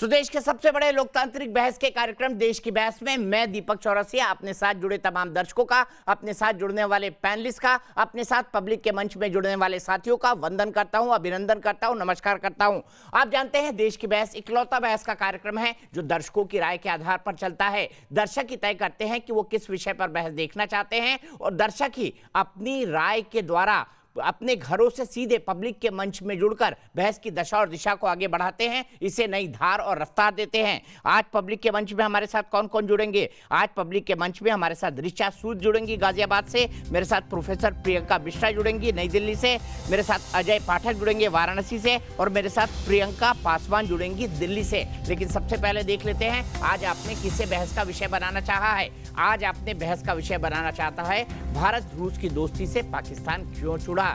तो देश के सबसे बड़े लोकतांत्रिक बहस के कार्यक्रम देश की बहस में मैं दीपक चौरसिया अपने साथ जुड़े तमाम दर्शकों का, अपने साथ जुड़ने वाले पैनलिस्ट का, अपने साथ पब्लिक के मंच में जुड़ने वाले साथियों का वंदन करता हूं, अभिनंदन करता हूं, नमस्कार करता हूं। आप जानते हैं देश की बहस इकलौता बहस का कार्यक्रम है जो दर्शकों की राय के आधार पर चलता है। दर्शक ही तय करते हैं कि वो किस विषय पर बहस देखना चाहते हैं और दर्शक ही अपनी राय के द्वारा अपने घरों से सीधे पब्लिक के मंच में जुड़कर बहस की दशा और दिशा को आगे बढ़ाते हैं, इसे नई धार और रफ्तार देते हैं। आज पब्लिक के मंच में हमारे साथ कौन कौन जुड़ेंगे? आज पब्लिक के मंच में हमारे साथ ऋचा सूद जुड़ेंगी गाजियाबाद से, मेरे साथ प्रोफेसर प्रियंका मिश्रा जुड़ेंगी नई दिल्ली से, मेरे साथ अजय पाठक जुड़ेंगे वाराणसी से और मेरे साथ प्रियंका पासवान जुड़ेंगी दिल्ली से। लेकिन सबसे पहले देख लेते हैं आज आपने किसे बहस का विषय बनाना चाहा है। आज आपने बहस का विषय बनाना चाहता है भारत रूस की दोस्ती से पाकिस्तान क्यों जुड़ा।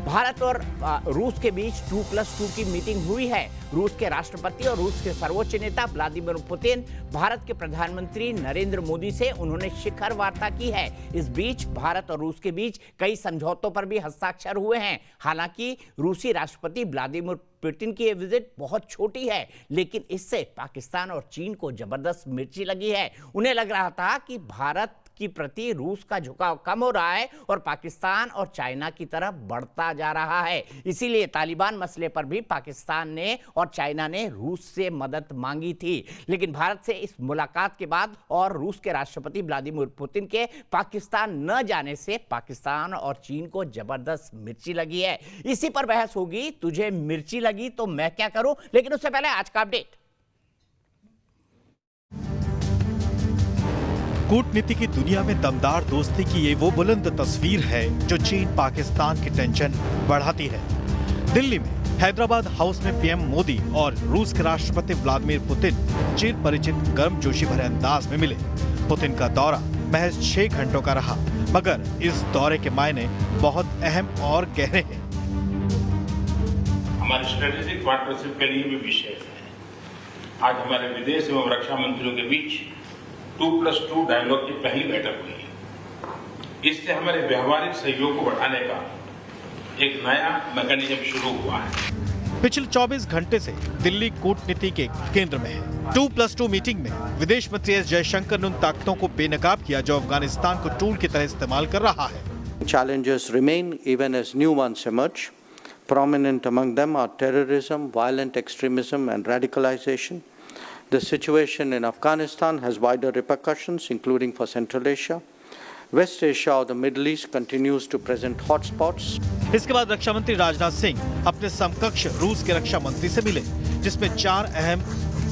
भारत और रूस के बीच 2+2 की मीटिंग हुई है। रूस के राष्ट्रपति और रूस के सर्वोच्च नेता व्लादिमीर पुतिन भारत के प्रधानमंत्री नरेंद्र मोदी से उन्होंने शिखर वार्ता की है। इस बीच भारत और रूस के बीच कई समझौतों पर भी हस्ताक्षर हुए हैं। हालांकि रूसी राष्ट्रपति व्लादिमीर पुतिन की ये विजिट बहुत छोटी है, लेकिन इससे पाकिस्तान और चीन को जबरदस्त मिर्ची लगी है। उन्हें लग रहा था कि भारत की प्रति रूस का झुकाव कम हो रहा है और पाकिस्तान और चाइना की तरफ बढ़ता जा रहा है। इसीलिए तालिबान मसले पर भी पाकिस्तान ने और चाइना ने रूस से मदद मांगी थी। लेकिन भारत से इस मुलाकात के बाद और रूस के राष्ट्रपति व्लादिमीर पुतिन के पाकिस्तान न जाने से पाकिस्तान और चीन को जबरदस्त मिर्ची लगी है। इसी पर बहस होगी। तुझे मिर्ची लगी तो मैं क्या करूं। लेकिन उससे पहले आज का अपडेट। कूटनीति की दुनिया में दमदार दोस्ती की ये वो बुलंद तस्वीर है जो चीन पाकिस्तान की टेंशन बढ़ाती है। दिल्ली में हैदराबाद हाउस में पीएम मोदी और रूस के राष्ट्रपति व्लादिमीर पुतिन चिर परिचित गर्मजोशी भरे अंदाज में मिले। पुतिन का दौरा महज 6 घंटों का रहा, मगर इस दौरे के मायने बहुत अहम और गहरे हैं। हमारे स्ट्रेटेजिक पार्टनरशिप के लिए भी विशेष है। आज हमारे विदेश एवं रक्षा मंत्रियों के बीच 2+2 डायलॉग की पहली बैठक हुई है। इससे हमारे व्यवहारिक सहयोग को बढ़ाने का एक नया मैकेनिज्म शुरू हुआ है। पिछले 24 घंटे से दिल्ली कूटनीति के केंद्र में है। 2+2 मीटिंग में विदेश मंत्री एस जयशंकर ने उन ताकतों को बेनकाब किया जो अफगानिस्तान को टूल की तरह इस्तेमाल कर रहा है। Challenges remain even as new ones emerge. Prominent among them are terrorism, violent extremism and radicalization. The situation in Afghanistan has wider repercussions, including for Central Asia. West Asia or the Middle East continues to present hotspots. इसके बाद रक्षा मंत्री राजनाथ सिंह अपने समकक्ष रूस के रक्षा मंत्री से मिले, जिसमें 4 अहम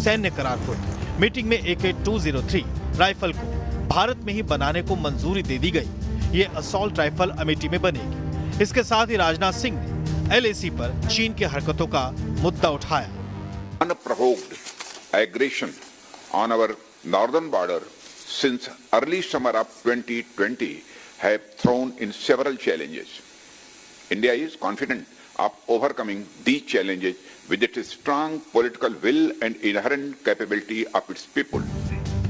सैन्य करार हुए। मीटिंग में AK-203 राइफल को भारत में ही बनाने को मंजूरी दे दी गई। ये असॉल्ट राइफल अमेठी में बनेगी। इसके साथ ही राजनाथ सिंह ने LAC पर चीन की हरकतों का मुद्दा उठाया। Unprovoked aggression on our northern border since early summer of 2020 have thrown in several challenges. India is confident of overcoming these challenges with its strong political will and inherent capability of its people.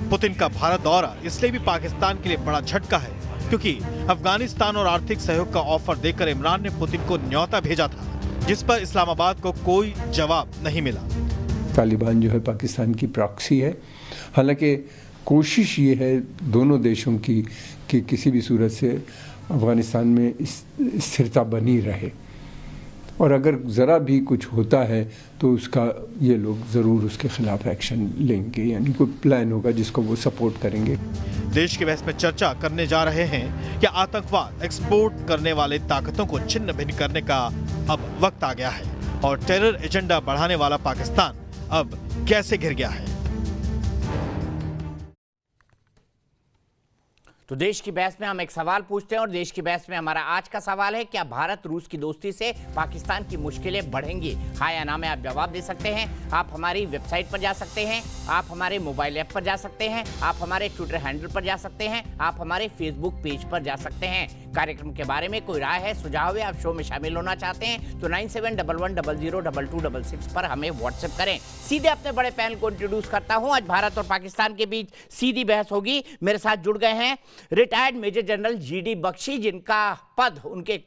Putin का भारत दौरा इसलिए भी पाकिस्तान के लिए बड़ा झटका है क्योंकि अफगानिस्तान और आर्थिक सहयोग का ऑफर देकर इमरान ने पुतिन को न्योता भेजा था, जिस पर इस्लामाबाद को कोई जवाब नहीं मिला। तालिबान जो है पाकिस्तान की प्रॉक्सी है। हालांकि कोशिश ये है दोनों देशों की कि किसी भी सूरत से अफगानिस्तान में स्थिरता बनी रहे, और अगर ज़रा भी कुछ होता है तो उसका ये लोग ज़रूर उसके खिलाफ एक्शन लेंगे, यानी कोई प्लान होगा जिसको वो सपोर्ट करेंगे। देश के बहस में चर्चा करने जा रहे हैं कि आतंकवाद एक्सपोर्ट करने वाले ताकतों को छिन्न भिन्न करने का अब वक्त आ गया है और टेरर एजेंडा बढ़ाने वाला पाकिस्तान अब कैसे घिर गया है। तो देश की बहस में हम एक सवाल पूछते हैं और देश की बहस में हमारा आज का सवाल है, क्या भारत रूस की दोस्ती से पाकिस्तान की मुश्किलें बढ़ेंगी? हाँ या ना में आप जवाब दे सकते हैं। आप हमारी वेबसाइट पर जा सकते हैं, आप हमारे मोबाइल ऐप पर जा सकते हैं, आप हमारे ट्विटर हैंडल पर जा सकते हैं, आप हमारे फेसबुक पेज पर जा सकते हैं। कार्यक्रम के बारे में कोई राय है, सुझाव है, आप शो में शामिल होना चाहते हैं तो 9711002266 पर हमें व्हाट्सएप करें। सीधे अपने बड़े पैनल को इंट्रोड्यूस करता हूं। आज भारत और पाकिस्तान के बीच सीधी बहस होगी। मेरे साथ जुड़ गए हैं retired major general GD Bakshi, जिनका पद उनके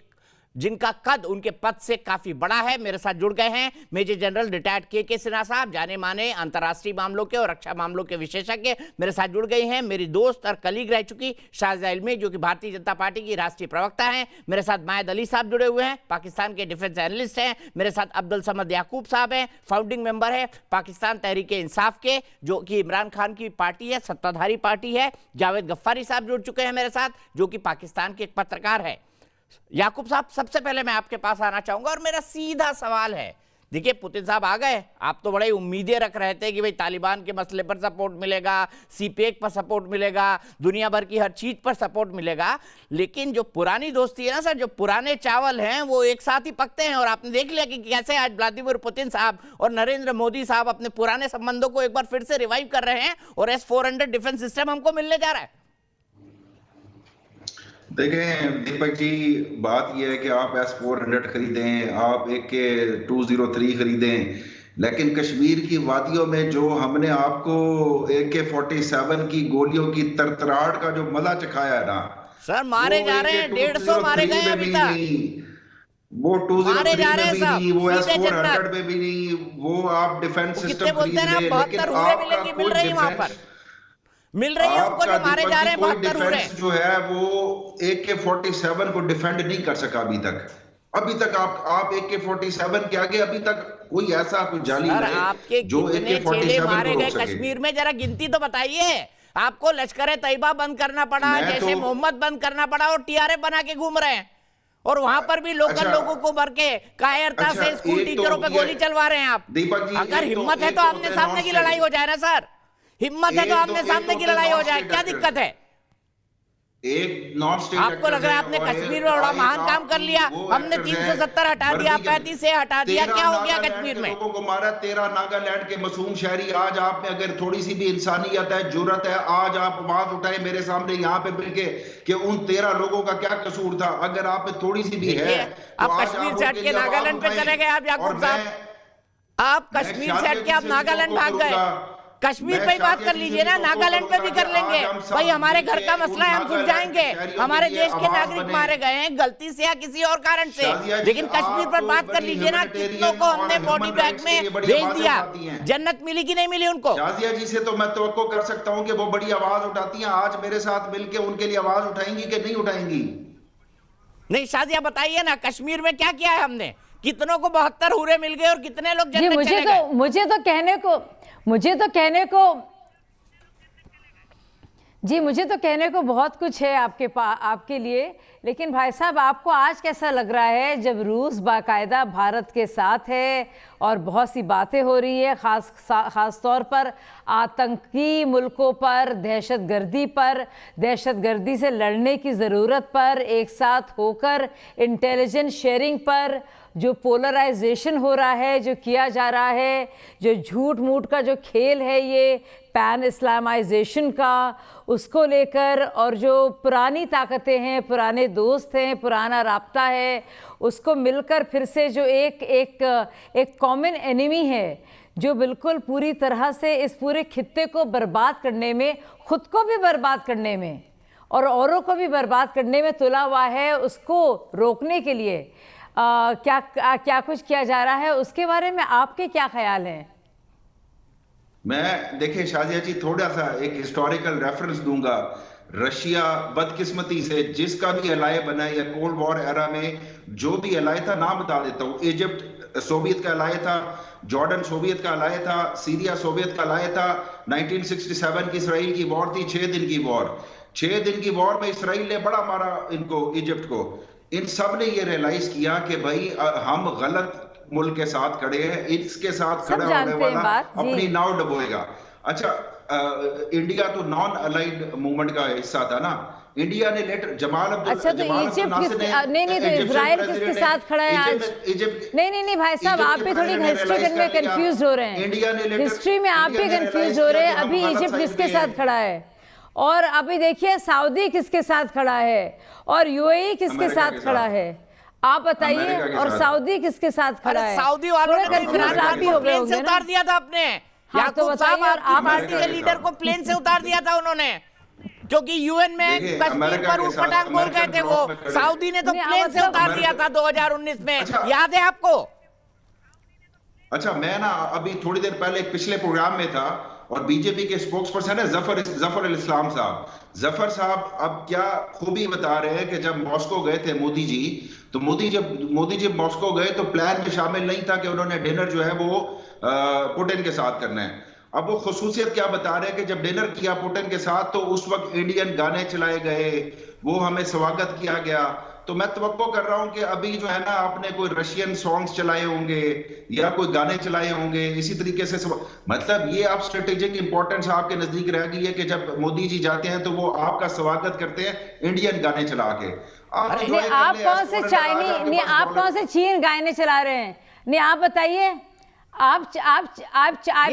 जिनका कद उनके पद से काफी बड़ा है, मेरे साथ जुड़ गए हैं मेजर जनरल रिटायर्ड के सिन्हा साहब, जाने माने अंतर्राष्ट्रीय मामलों के और रक्षा मामलों के विशेषज्ञ। मेरे साथ जुड़ गई हैं मेरी दोस्त और कलीग रह चुकी शाहजिया इल्मी, जो कि भारतीय जनता पार्टी की राष्ट्रीय प्रवक्ता हैं। मेरे साथ मायद अली साहब जुड़े हुए हैं, पाकिस्तान के डिफेंस एनालिस्ट हैं। मेरे साथ अब्दुल समद याकूब साहब हैं, फाउंडिंग मेंबर है पाकिस्तान तहरीक इंसाफ के, जो कि इमरान खान की पार्टी है, सत्ताधारी पार्टी है। जावेद गफ्फारी साहब जुड़ चुके हैं मेरे साथ, जो कि पाकिस्तान के एक पत्रकार है। याकूब साहब, सबसे पहले मैं आपके पास आना चाहूंगा और मेरा सीधा सवाल है, देखिए पुतिन साहब आ गए, आप तो बड़े उम्मीदें रख रहे थे कि भाई तालिबान के मसले पर सपोर्ट मिलेगा, सीपेक पर सपोर्ट मिलेगा, दुनिया भर की हर चीज पर सपोर्ट मिलेगा, लेकिन जो पुरानी दोस्ती है ना सर, जो पुराने चावल हैं वो एक साथ ही पकते हैं। और आपने देख लिया कि कैसे आज व्लादिमीर पुतिन साहब और नरेंद्र मोदी साहब अपने पुराने संबंधों को एक बार फिर से रिवाइव कर रहे हैं और S-400 डिफेंस सिस्टम हमको मिलने जा रहा है। देखें दीपक जी, बात यह है कि आप S-400 खरीदें, आप AK-203 खरीदें, लेकिन कश्मीर की वादियों में जो हमने आपको AK-47 की गोलियों की तरतराहट का जो मजा चखाया है ना सर, मारे जा रहे हैं, 150 मारे गए हैं अभी तक, वो 203 में भी नहीं, वो सीधे S-400 जन्नत। में भी नहीं, वो आप डिफेंस कितने सिस्टम बोलते हैं ना, खरीद लें, 72 लेकिन उड़े आपका मिलेंगी, मिल कोई रही है वहां पर, डिफेंस मिल रही है उनको, जो मारे जा रहे हैं 72 उड़े। जो है वो AK-47 को डिफेंड नहीं कर सका अभी तक आप AK-47 के आगे अभी तक कोई ऐसा कोई जाली सर, आपके जो कितने AK-47 चेले को मारे रोक गए सके। कश्मीर में, जरा गिनती तो बताइए। आपको लश्कर तैयबा बंद करना पड़ा, जैसे मोहम्मद बंद करना पड़ा, और TRF बना के घूम रहे हैं, और वहां पर भी लोकल लोगों को भर के कायरता से स्कूल टीचरों पे गोली चलवा रहे हैं आप। दीपक जी, अगर हिम्मत है तो आमने सामने की लड़ाई हो जाए ना सर, हिम्मत है तो आमने सामने की लड़ाई हो जाए, क्या दिक्कत है? एक नॉन स्टेट आपको लग रहा है आपने कश्मीर में बड़ा महान काम कर लिया, हमने 370 हटा दिया, 35 से हटा दिया, क्या हो गया कश्मीर में? लोगों को मारा, 13 नागालैंड के मासूम शहरी, आज आप में अगर थोड़ी सी भी इंसानियत है, जुर्रत है, आज आप आवाज उठाए मेरे सामने यहाँ पे मिलके कि उन 13 लोगों का क्या कसूर था। अगर आप में थोड़ी सी भी है, आप कश्मीर से हट के नागालैंड पे चले गए। आप याकूब साहब, आप कश्मीर से हट के आप नागालैंड भाग गए। कश्मीर पे ही बात कर लीजिए ना, नागालैंड पे भी कर लेंगे भाई, हमारे घर का मसला है, हम सुलझाएंगे। हमारे देश के नागरिक मारे गए हैं गलती से या किसी और कारण से, लेकिन कश्मीर पर बात कर लीजिए ना, कितनों को हमने बॉडी बैग में भेज दिया, जन्नत मिली कि नहीं मिली उनको? शाजिया जी से तो मैं तवक्को कर सकता हूं कि वो बड़ी आवाज उठाती हैं, आज मेरे साथ मिलके उनके लिए आवाज उठाएंगी कि नहीं उठाएंगी? नहीं शाजिया, बताइए ना, कश्मीर में क्या किया है हमने? कितनों को 72 हुरे मिल गए और कितने लोग जन्नत चले गए? मुझे तो कहने को बहुत कुछ है आपके लिए, लेकिन भाई साहब आपको आज कैसा लग रहा है जब रूस बाकायदा भारत के साथ है और बहुत सी बातें हो रही है, ख़ास तौर पर आतंकी मुल्कों पर, दहशतगर्दी से लड़ने की ज़रूरत पर, एक साथ होकर इंटेलिजेंस शेयरिंग पर, जो पोलराइजेशन हो रहा है, जो किया जा रहा है, जो झूठ मूठ का जो खेल है ये पैन इस्लामाइजेशन का, उसको लेकर, और जो पुरानी ताकतें हैं, पुराने दोस्त हैं, पुराना राब्ता है, उसको मिलकर फिर से जो एक कॉमन एनिमी है जो बिल्कुल पूरी तरह से इस पूरे खित्ते को बर्बाद करने में, खुद को भी बर्बाद करने में और औरों को भी बर्बाद करने में तुला हुआ है, उसको रोकने के लिए क्या कुछ किया जा रहा है, उसके बारे में आपके क्या ख्याल हैं? मैं देखिए शाजिया जी, थोड़ा सा एक हिस्टोरिकल रेफरेंस दूंगा। रशिया बदकिस्मती से जिसका भी एलाय बना या कोल्ड वॉर एरा में जो भी एलाय था, नाम बता देता हूँ, इजिप्ट सोवियत का एलाय था, जॉर्डन सोवियत का एलाय था, सीरिया सोवियत का एलाय था, 1967 की इसराइल की वॉर थी, 6 दिन की वॉर। 6 दिन की वॉर में इसराइल ने बड़ा मारा इनको, इजिप्ट को। इन सब ने ये रियलाइज किया कि भाई हम गलत मुल्क के साथ खड़े हैं, इसके साथ खड़ा होने वाला अपनी नाव डुबोएगा। अच्छा, इंडिया तो नॉन अलाइड मूवमेंट का हिस्सा था ना, इंडिया ने लेटर जमाल अब्दुल, अच्छा तो इजिप्ट नहीं तो इजराइल किसके साथ खड़ा है आज? नहीं भाई साहब, आप भी थोड़ी हिस्ट्री में कंफ्यूज हो रहे हैं, हिस्ट्री में आप भी कंफ्यूज हो रहे हैं। अभी इजिप्ट किसके साथ खड़ा है, और अभी देखिए सऊदी किसके साथ खड़ा है, और यूएई किसके साथ खड़ा है, आप बताइए, और सऊदी किसके साथ खड़ा है? सऊदी वालों ने प्लेन से उतार दिया था आपने, याकूब साहब, आपकी पार्टी के लीडर को प्लेन से उतार दिया था उन्होंने। क्योंकि यूएन में देखिए, कश्मीर अमेरिका पर के साथ उटपटांग बोल गए अमेरिकन थे वो। ब्लॉक में खड़े- सऊदी ने तो नहीं, प्लेन से मतलब- उतार दिया था 2019 में, अच्छा। याद है आपको? अच्छा, मैं ना अभी थोड़ी देर पहले एक पिछले प्रोग्राम में था और बीजेपी के स्पोक्स पर्सन है जफर अल इस्लाम साहब। जफर साहब अब क्या खूबी बता रहे हैं कि जब मॉस्को गए थे मोदी जी, तो मोदी जी मॉस्को गए तो प्लान में शामिल नहीं था कि उन्होंने डिनर जो है वो पुतिन के साथ करना है। अब वो खुसूसियत क्या बता रहे हैं कि जब डिनर किया पुतिन के साथ तो उस वक्त इंडियन गाने चलाए गए, वो हमें स्वागत किया गया। तो मैं तवक्को कर रहा हूं कि अभी जो है ना आपने कोई रशियन सॉन्ग्स चलाए होंगे या कोई गाने चलाए होंगे इसी तरीके से मतलब ये आप स्ट्रेटेजिक इंपॉर्टेंस आपके नजदीक रह गई है कि जब मोदी जी जाते हैं तो वो आपका स्वागत करते हैं इंडियन गाने चला के। आप कौन से चाइनीज, नहीं आप कौन से चीन गाने चला रहे हैं? नहीं आप बताइए, आप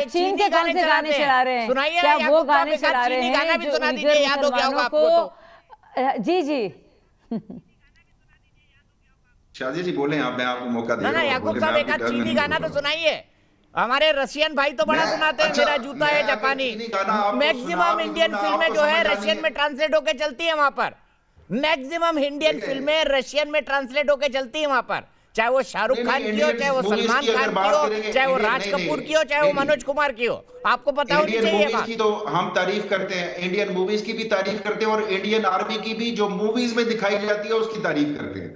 चीन के कौन से गाने चला रहे हैं? सुनाइए, क्या वो याकूब गाने साहब चला एक रहे चीनी हैं गाना भी जो सुना उइगर दीजिए, याद हो गया होगा मुसलमानों आपको को? जी जी शादी जी बोले आप, मैं आपको मौका दे ना रहा हूं। याकूब बोले, साहब मैं एक आपकी टर्न में चीनी नहीं गाना तो बोल रहा। सुनाइए। हमारे रशियन भाई तो बड़ा सुनाते हैं, अच्छा, मेरा जूता है मैं अगर जापानी। चीनी गाना आपको मैक्सिमम सुना इंडियन दूं ना, फिल्में आपको जो है समझ आनी रशियन है। में ट्रांसलेट होके चलती है वहां पर। मैक्सिमम इंडियन देखिए। फिल्में रशियन में ट्रांसलेट होके चलती है वहां पर, चाहे वो शाहरुख नहीं, खान नहीं, की हो, इंडियन चाहे वो मूवीज सलमान की अगर खान की बात हो, करेंगे, चाहे वो इंडियन- राज नहीं, कपूर नहीं, की हो, चाहे वो नहीं, मनोज कुमार की हो। आपको पता होनी इंडियन चाहिए मूवीज बात। की तो हम तारीफ करते हैं, इंडियन मूवीज की भी तारीफ करते हैं और इंडियन आर्मी की भी जो मूवीज में दिखाई जाती है उसकी तारीफ करते हैं।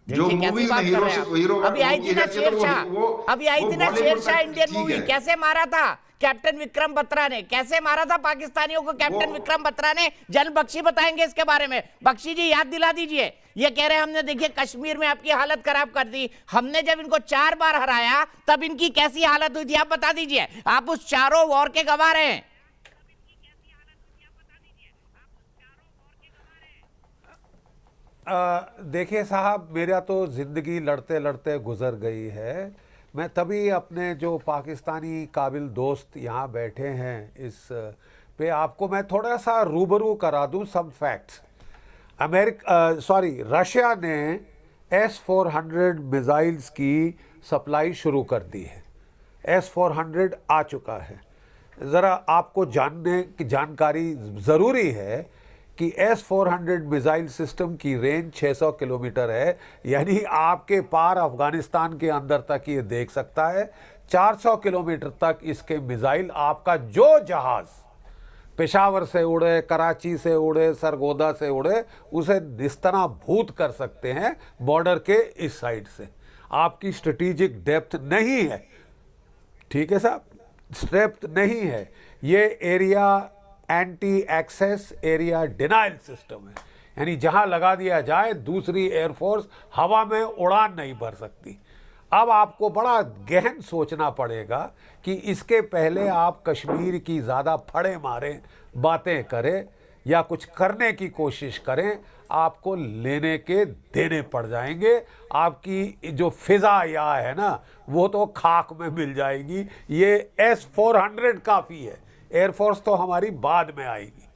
जो देखिए, कैसी मूवीज बात में कर रहे हैं आप। हीरो अभी आई थी ना शेरशाह, अभी आई थी ना शेरशाह इंडियन मूवी, कैसे मारा था कैप्टन विक्रम बत्रा ने, कैसे मारा था पाकिस्तानियों को कैप्टन विक्रम बत्रा ने। जन बख्शी बताएंगे इसके बारे में। बख्शी जी याद दिला दीजिए। ये कह रहे हैं हमने देखिए कश्मीर में आपकी हालत खराब कर दी, हमने जब इनको 4 बार हराया तब इनकी कैसी हालत हुई थी, आप बता दीजिए। आप उस चारों वॉर के गवाह रहे हैं। देखिए साहब, मेरा तो ज़िंदगी लड़ते लड़ते गुजर गई है। मैं तभी अपने जो पाकिस्तानी काबिल दोस्त यहाँ बैठे हैं इस पे आपको मैं थोड़ा सा रूबरू करा दूँ सम फैक्ट्स। रशिया ने S-400 मिसाइल्स की सप्लाई शुरू कर दी है। S-400 आ चुका है। ज़रा आपको जानने की जानकारी ज़रूरी है कि S-400 मिसाइल सिस्टम की रेंज 600 किलोमीटर है, यानी आपके पार अफगानिस्तान के अंदर तक ये देख सकता है। 400 किलोमीटर तक इसके मिसाइल आपका जो जहाज़ पेशावर से उड़े, कराची से उड़े, सरगोदा से उड़े, उसे निस्तनाभूत कर सकते हैं बॉर्डर के इस साइड से। आपकी स्ट्रेटेजिक डेप्थ नहीं है, ठीक है साहब, डेप्थ नहीं है। ये area anti access area denial system है, यानी जहां लगा दिया जाए दूसरी एयरफोर्स हवा में उड़ान नहीं भर सकती। अब आपको बड़ा गहन सोचना पड़ेगा कि इसके पहले आप कश्मीर की ज़्यादा फड़े मारें, बातें करें या कुछ करने की कोशिश करें, आपको लेने के देने पड़ जाएंगे। आपकी जो फिज़ा या है ना वो तो खाक में मिल जाएगी। ये S-400 काफ़ी है, एयरफोर्स तो हमारी बाद में आएगी,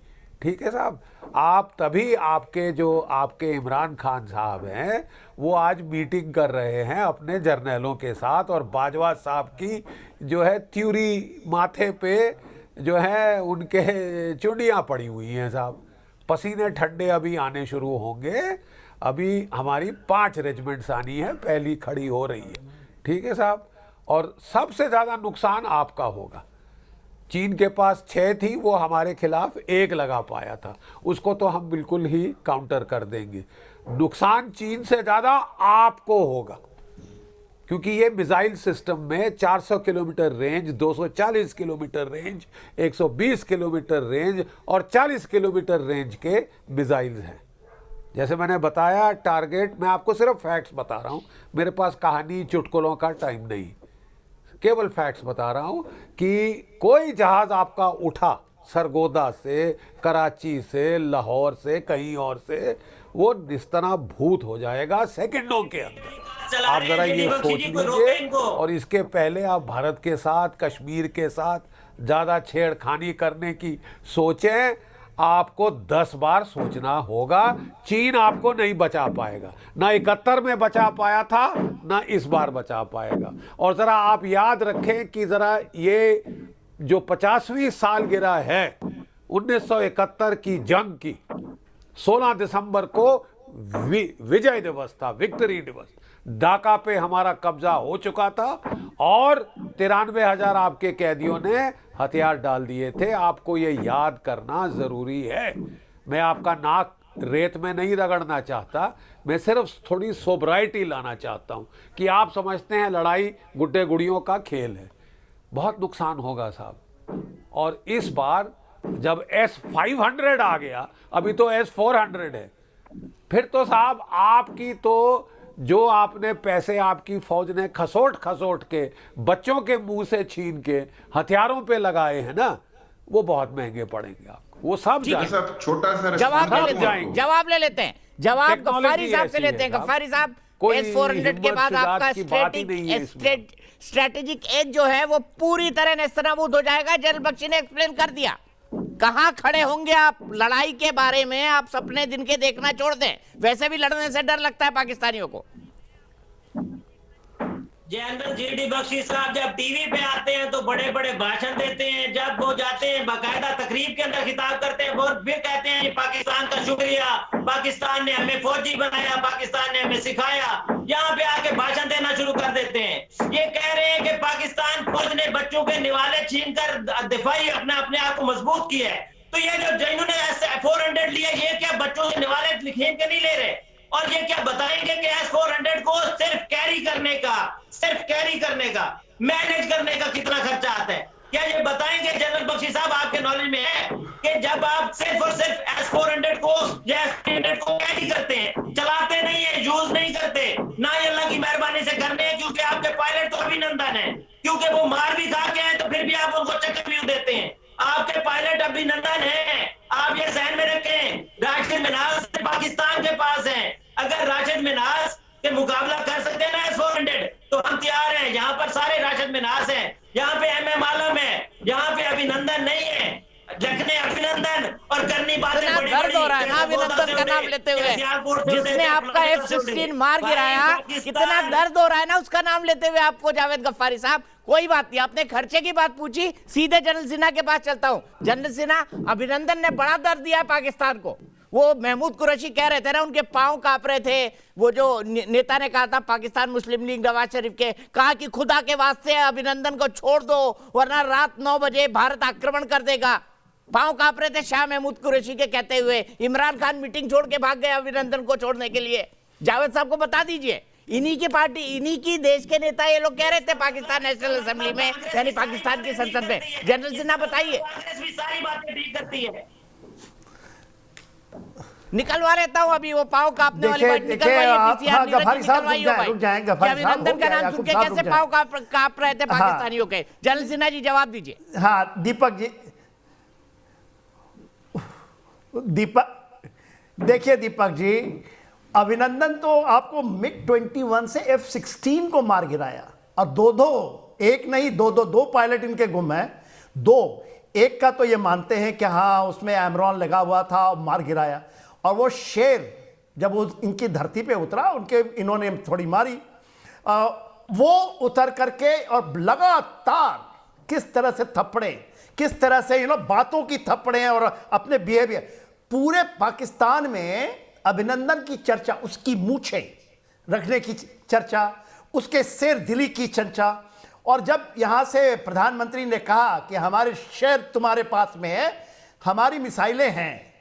ठीक है साहब। आप तभी आपके इमरान खान साहब हैं वो आज मीटिंग कर रहे हैं अपने जर्नैलों के साथ, और बाजवा साहब की जो है त्यूरी माथे पे जो है उनके चुंडियाँ पड़ी हुई हैं साहब। पसीने ठंडे अभी आने शुरू होंगे। अभी हमारी 5 रेजिमेंट्स आनी है, पहली खड़ी हो रही है, ठीक है साहब। और सबसे ज़्यादा नुकसान आपका होगा। चीन के पास 6 थी, वो हमारे खिलाफ 1 लगा पाया था, उसको तो हम बिल्कुल ही काउंटर कर देंगे। नुकसान चीन से ज़्यादा आपको होगा, क्योंकि ये मिसाइल सिस्टम में 400 kilometre range, 240 kilometre range, 120 kilometre range और 40 किलोमीटर रेंज के मिसाइल्स हैं। जैसे मैंने बताया टारगेट, मैं आपको सिर्फ फैक्ट्स बता रहा हूँ, मेरे पास कहानी चुटकुलों का टाइम नहीं, केवल फैक्ट्स बता रहा हूँ कि कोई जहाज़ आपका उठा सरगोदा से, कराची से, लाहौर से, कहीं और से, वो निस्तनाभूत हो जाएगा सेकंडों के अंदर। आप ज़रा ये सोच लीजिए। और इसके पहले आप भारत के साथ, कश्मीर के साथ ज़्यादा छेड़खानी करने की सोचें, आपको 10 बार सोचना होगा। चीन आपको नहीं बचा पाएगा, ना 71 में बचा पाया था, ना इस बार बचा पाएगा। और ज़रा आप याद रखें कि ज़रा ये जो 50वीं सालगिरह है 1971 की जंग की 16 दिसंबर को विजय दिवस था, विक्ट्री दिवस। ढाका पे हमारा कब्जा हो चुका था और 93,000 आपके कैदियों ने हथियार डाल दिए थे। आपको ये याद करना जरूरी है। मैं आपका नाक रेत में नहीं रगड़ना चाहता, मैं सिर्फ थोड़ी सोबराइटी लाना चाहता हूं कि आप समझते हैं लड़ाई गुड्डे गुड़ियों का खेल है। बहुत नुकसान होगा साहब। और इस बार जब S-500 आ गया, अभी तो S-400 है, फिर तो साहब आपकी तो जो आपने पैसे आपकी फौज ने खसोट खसोट के बच्चों के मुंह से छीन के हथियारों पे लगाए हैं ना, वो बहुत महंगे पड़ेंगे आपको। वो सब सर छोटा सा जवाब ले लेते हैं। जवाब गफ्फारी साहब से लेते हैं। गफ्फारी साहब, S-400 के बाद आपका स्ट्रेटेजिक एज जो है वो पूरी तरह नेस्तनाबूद हो जाएगा। जनरल बख्शी ने एक्सप्लेन कर दिया। कहां खड़े होंगे आप लड़ाई के बारे में? आप सपने दिन के देखना छोड़ दें। वैसे भी लड़ने से डर लगता है पाकिस्तानियों को। General GD. बख्शी साहब जब टीवी पे आते हैं तो बड़े बड़े भाषण देते हैं, जब वो जाते हैं बाकायदा तकरीब के अंदर खिताब करते हैं, वो फिर कहते हैं पाकिस्तान का शुक्रिया, पाकिस्तान ने हमें फौजी बनाया, पाकिस्तान ने हमें सिखाया। यहाँ पे आके भाषण देना शुरू कर देते हैं। ये कह रहे हैं कि पाकिस्तान फौज ने बच्चों के निवाले छीन कर दिफाई अपने आप को मजबूत किया है। तो ये जो जिन्होंने S-400 लिया, ये क्या बच्चों के निवाले छीन के नहीं ले रहे? और ये क्या बताएंगे कि S-400 को सिर्फ कैरी करने का मैनेज करने का कितना खर्चा आता है? क्या ये बताएंगे जनरल बख्शी साहब, आपके नॉलेज में है कि जब आप सिर्फ और सिर्फ S-400 को या S-300 को कैरी करते हैं, चलाते नहीं है, यूज नहीं करते, ना ये अल्लाह की मेहरबानी से करने हैं, क्योंकि आपके पायलट तो अभिनंदन है, क्योंकि वो मार भी खा के हैं तो फिर भी आप उनको चक्रव्यूह देते हैं। आपके पायलट अभिनंदन है। आप ये ध्यान में रखें, राशिद मिन्हाज पाकिस्तान के पास है। अगर राशिद मिन्हाज के मुकाबला कर सकते हैं ना S-400, तो हम तैयार हैं। यहाँ पर सारे राशिद मिन्हाज हैं, यहाँ पे MM आलम है, यहाँ पे अभिनंदन नहीं है। रखने अभिनंदन और करनी बातें बड़ी दर्द हो रहा है ना अभिनंदन का नाम लेते हुए। जिसने आपका F-16 मार गिराया, कितना दर्द हो रहा है ना उसका नाम लेते हुए आपको जावेद गफ्फारी साहब। कोई बात नहीं, आपने खर्चे की बात पूछी, सीधे जनरल सिन्हा के पास चलता हूं। जनरल सिन्हा, अभिनंदन ने बड़ा दर्द दिया है पाकिस्तान को। वो महमूद कुरैशी कह रहे थे ना, उनके पांव कांप रहे थे। वो जो नेता ने कहा था पाकिस्तान मुस्लिम लीग नवाज शरीफ के, कहा कि खुदा के वास्ते अभिनंदन को छोड़ दो वरना रात 9 बजे भारत आक्रमण कर देगा। पांव कांप रहे थे शाह महमूद कुरैशी के कहते हुए। इमरान खान मीटिंग छोड़ के भाग गए अभिनंदन को छोड़ने के लिए। जावेद साहब को बता दीजिए, इन्हीं की पार्टी, इन्हीं की देश के नेता ये लोग कह रहे थे पाकिस्तान नेशनल असेंबली में, यानी पाकिस्तान की संसद में। जनरल सिन्हा बताइए। सारी बातें ठीक करती है। निकलवा लेता हूं अभी वो पाव कांपने वाली बात निकलवाइए। गफ्फारी साहब रुक जाएं, गफ्फारी साहब अभिनंदन का नाम सुन के कैसे पाव कांप रहे थे पाकिस्तानियों के? जनरल सिन्हा जी जवाब दीजिए। हाँ दीपक जी, देखिए दीपक जी, अभिनंदन तो आपको MiG-21 से F-16 को मार गिराया, और एक नहीं दो पायलट इनके गुम है। एक का तो ये मानते हैं कि हाँ उसमें एमरॉन लगा हुआ था और मार गिराया, और वो शेर जब वो इनकी धरती पे उतरा, इन्होंने थोड़ी मारी, वो उतर करके और लगातार किस तरह से थप्पड़े, किस तरह से बातों की थप्पड़े और अपने बिहेवियर, पूरे पाकिस्तान में अभिनंदन की चर्चा, उसकी मूछें रखने की चर्चा, उसके शेर दिली की चर्चा। और जब यहां से प्रधानमंत्री ने कहा कि हमारे शेर तुम्हारे पास में है, हमारी मिसाइलें हैं,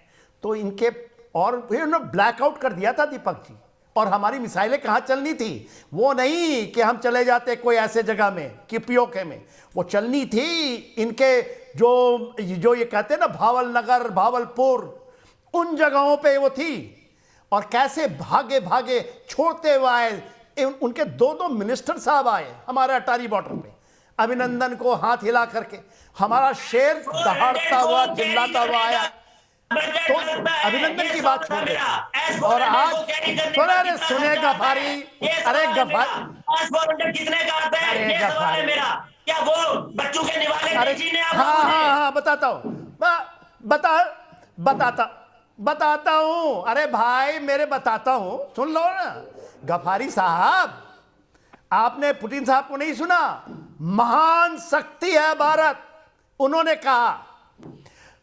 तो इनके और उन्होंने ब्लैकआउट कर दिया था दीपक जी। और हमारी मिसाइलें कहाँ चलनी थी? वो नहीं कि हम चले जाते कोई ऐसे जगह में कि POK में, वो चलनी थी इनके जो ये कहते हैं ना भावल नगर, भावलपुर, उन जगहों पे वो थी। और कैसे भागे भागे छोड़ते हुए आए, उनके 2 मिनिस्टर साहब आए हमारे अटारी बॉर्डर पे, अभिनंदन को हाथ हिला करके। हमारा शेर दहाड़ता हुआ चिल्लाता हुआ आया, तो अभिनंदन की बात छोड़ दे। और आज सुने गफ्फारी, अरे गफ्फारी कितने का आता है? ये सवाल है मेरा। क्या वो बच्चों के निवाले हाँ बताता हूँ, बताता हूँ। अरे भाई मेरे बताता हूँ, सुन लो ना गफ्फारी साहब। आपने पुतिन साहब को नहीं सुना? महान शक्ति है भारत, उन्होंने कहा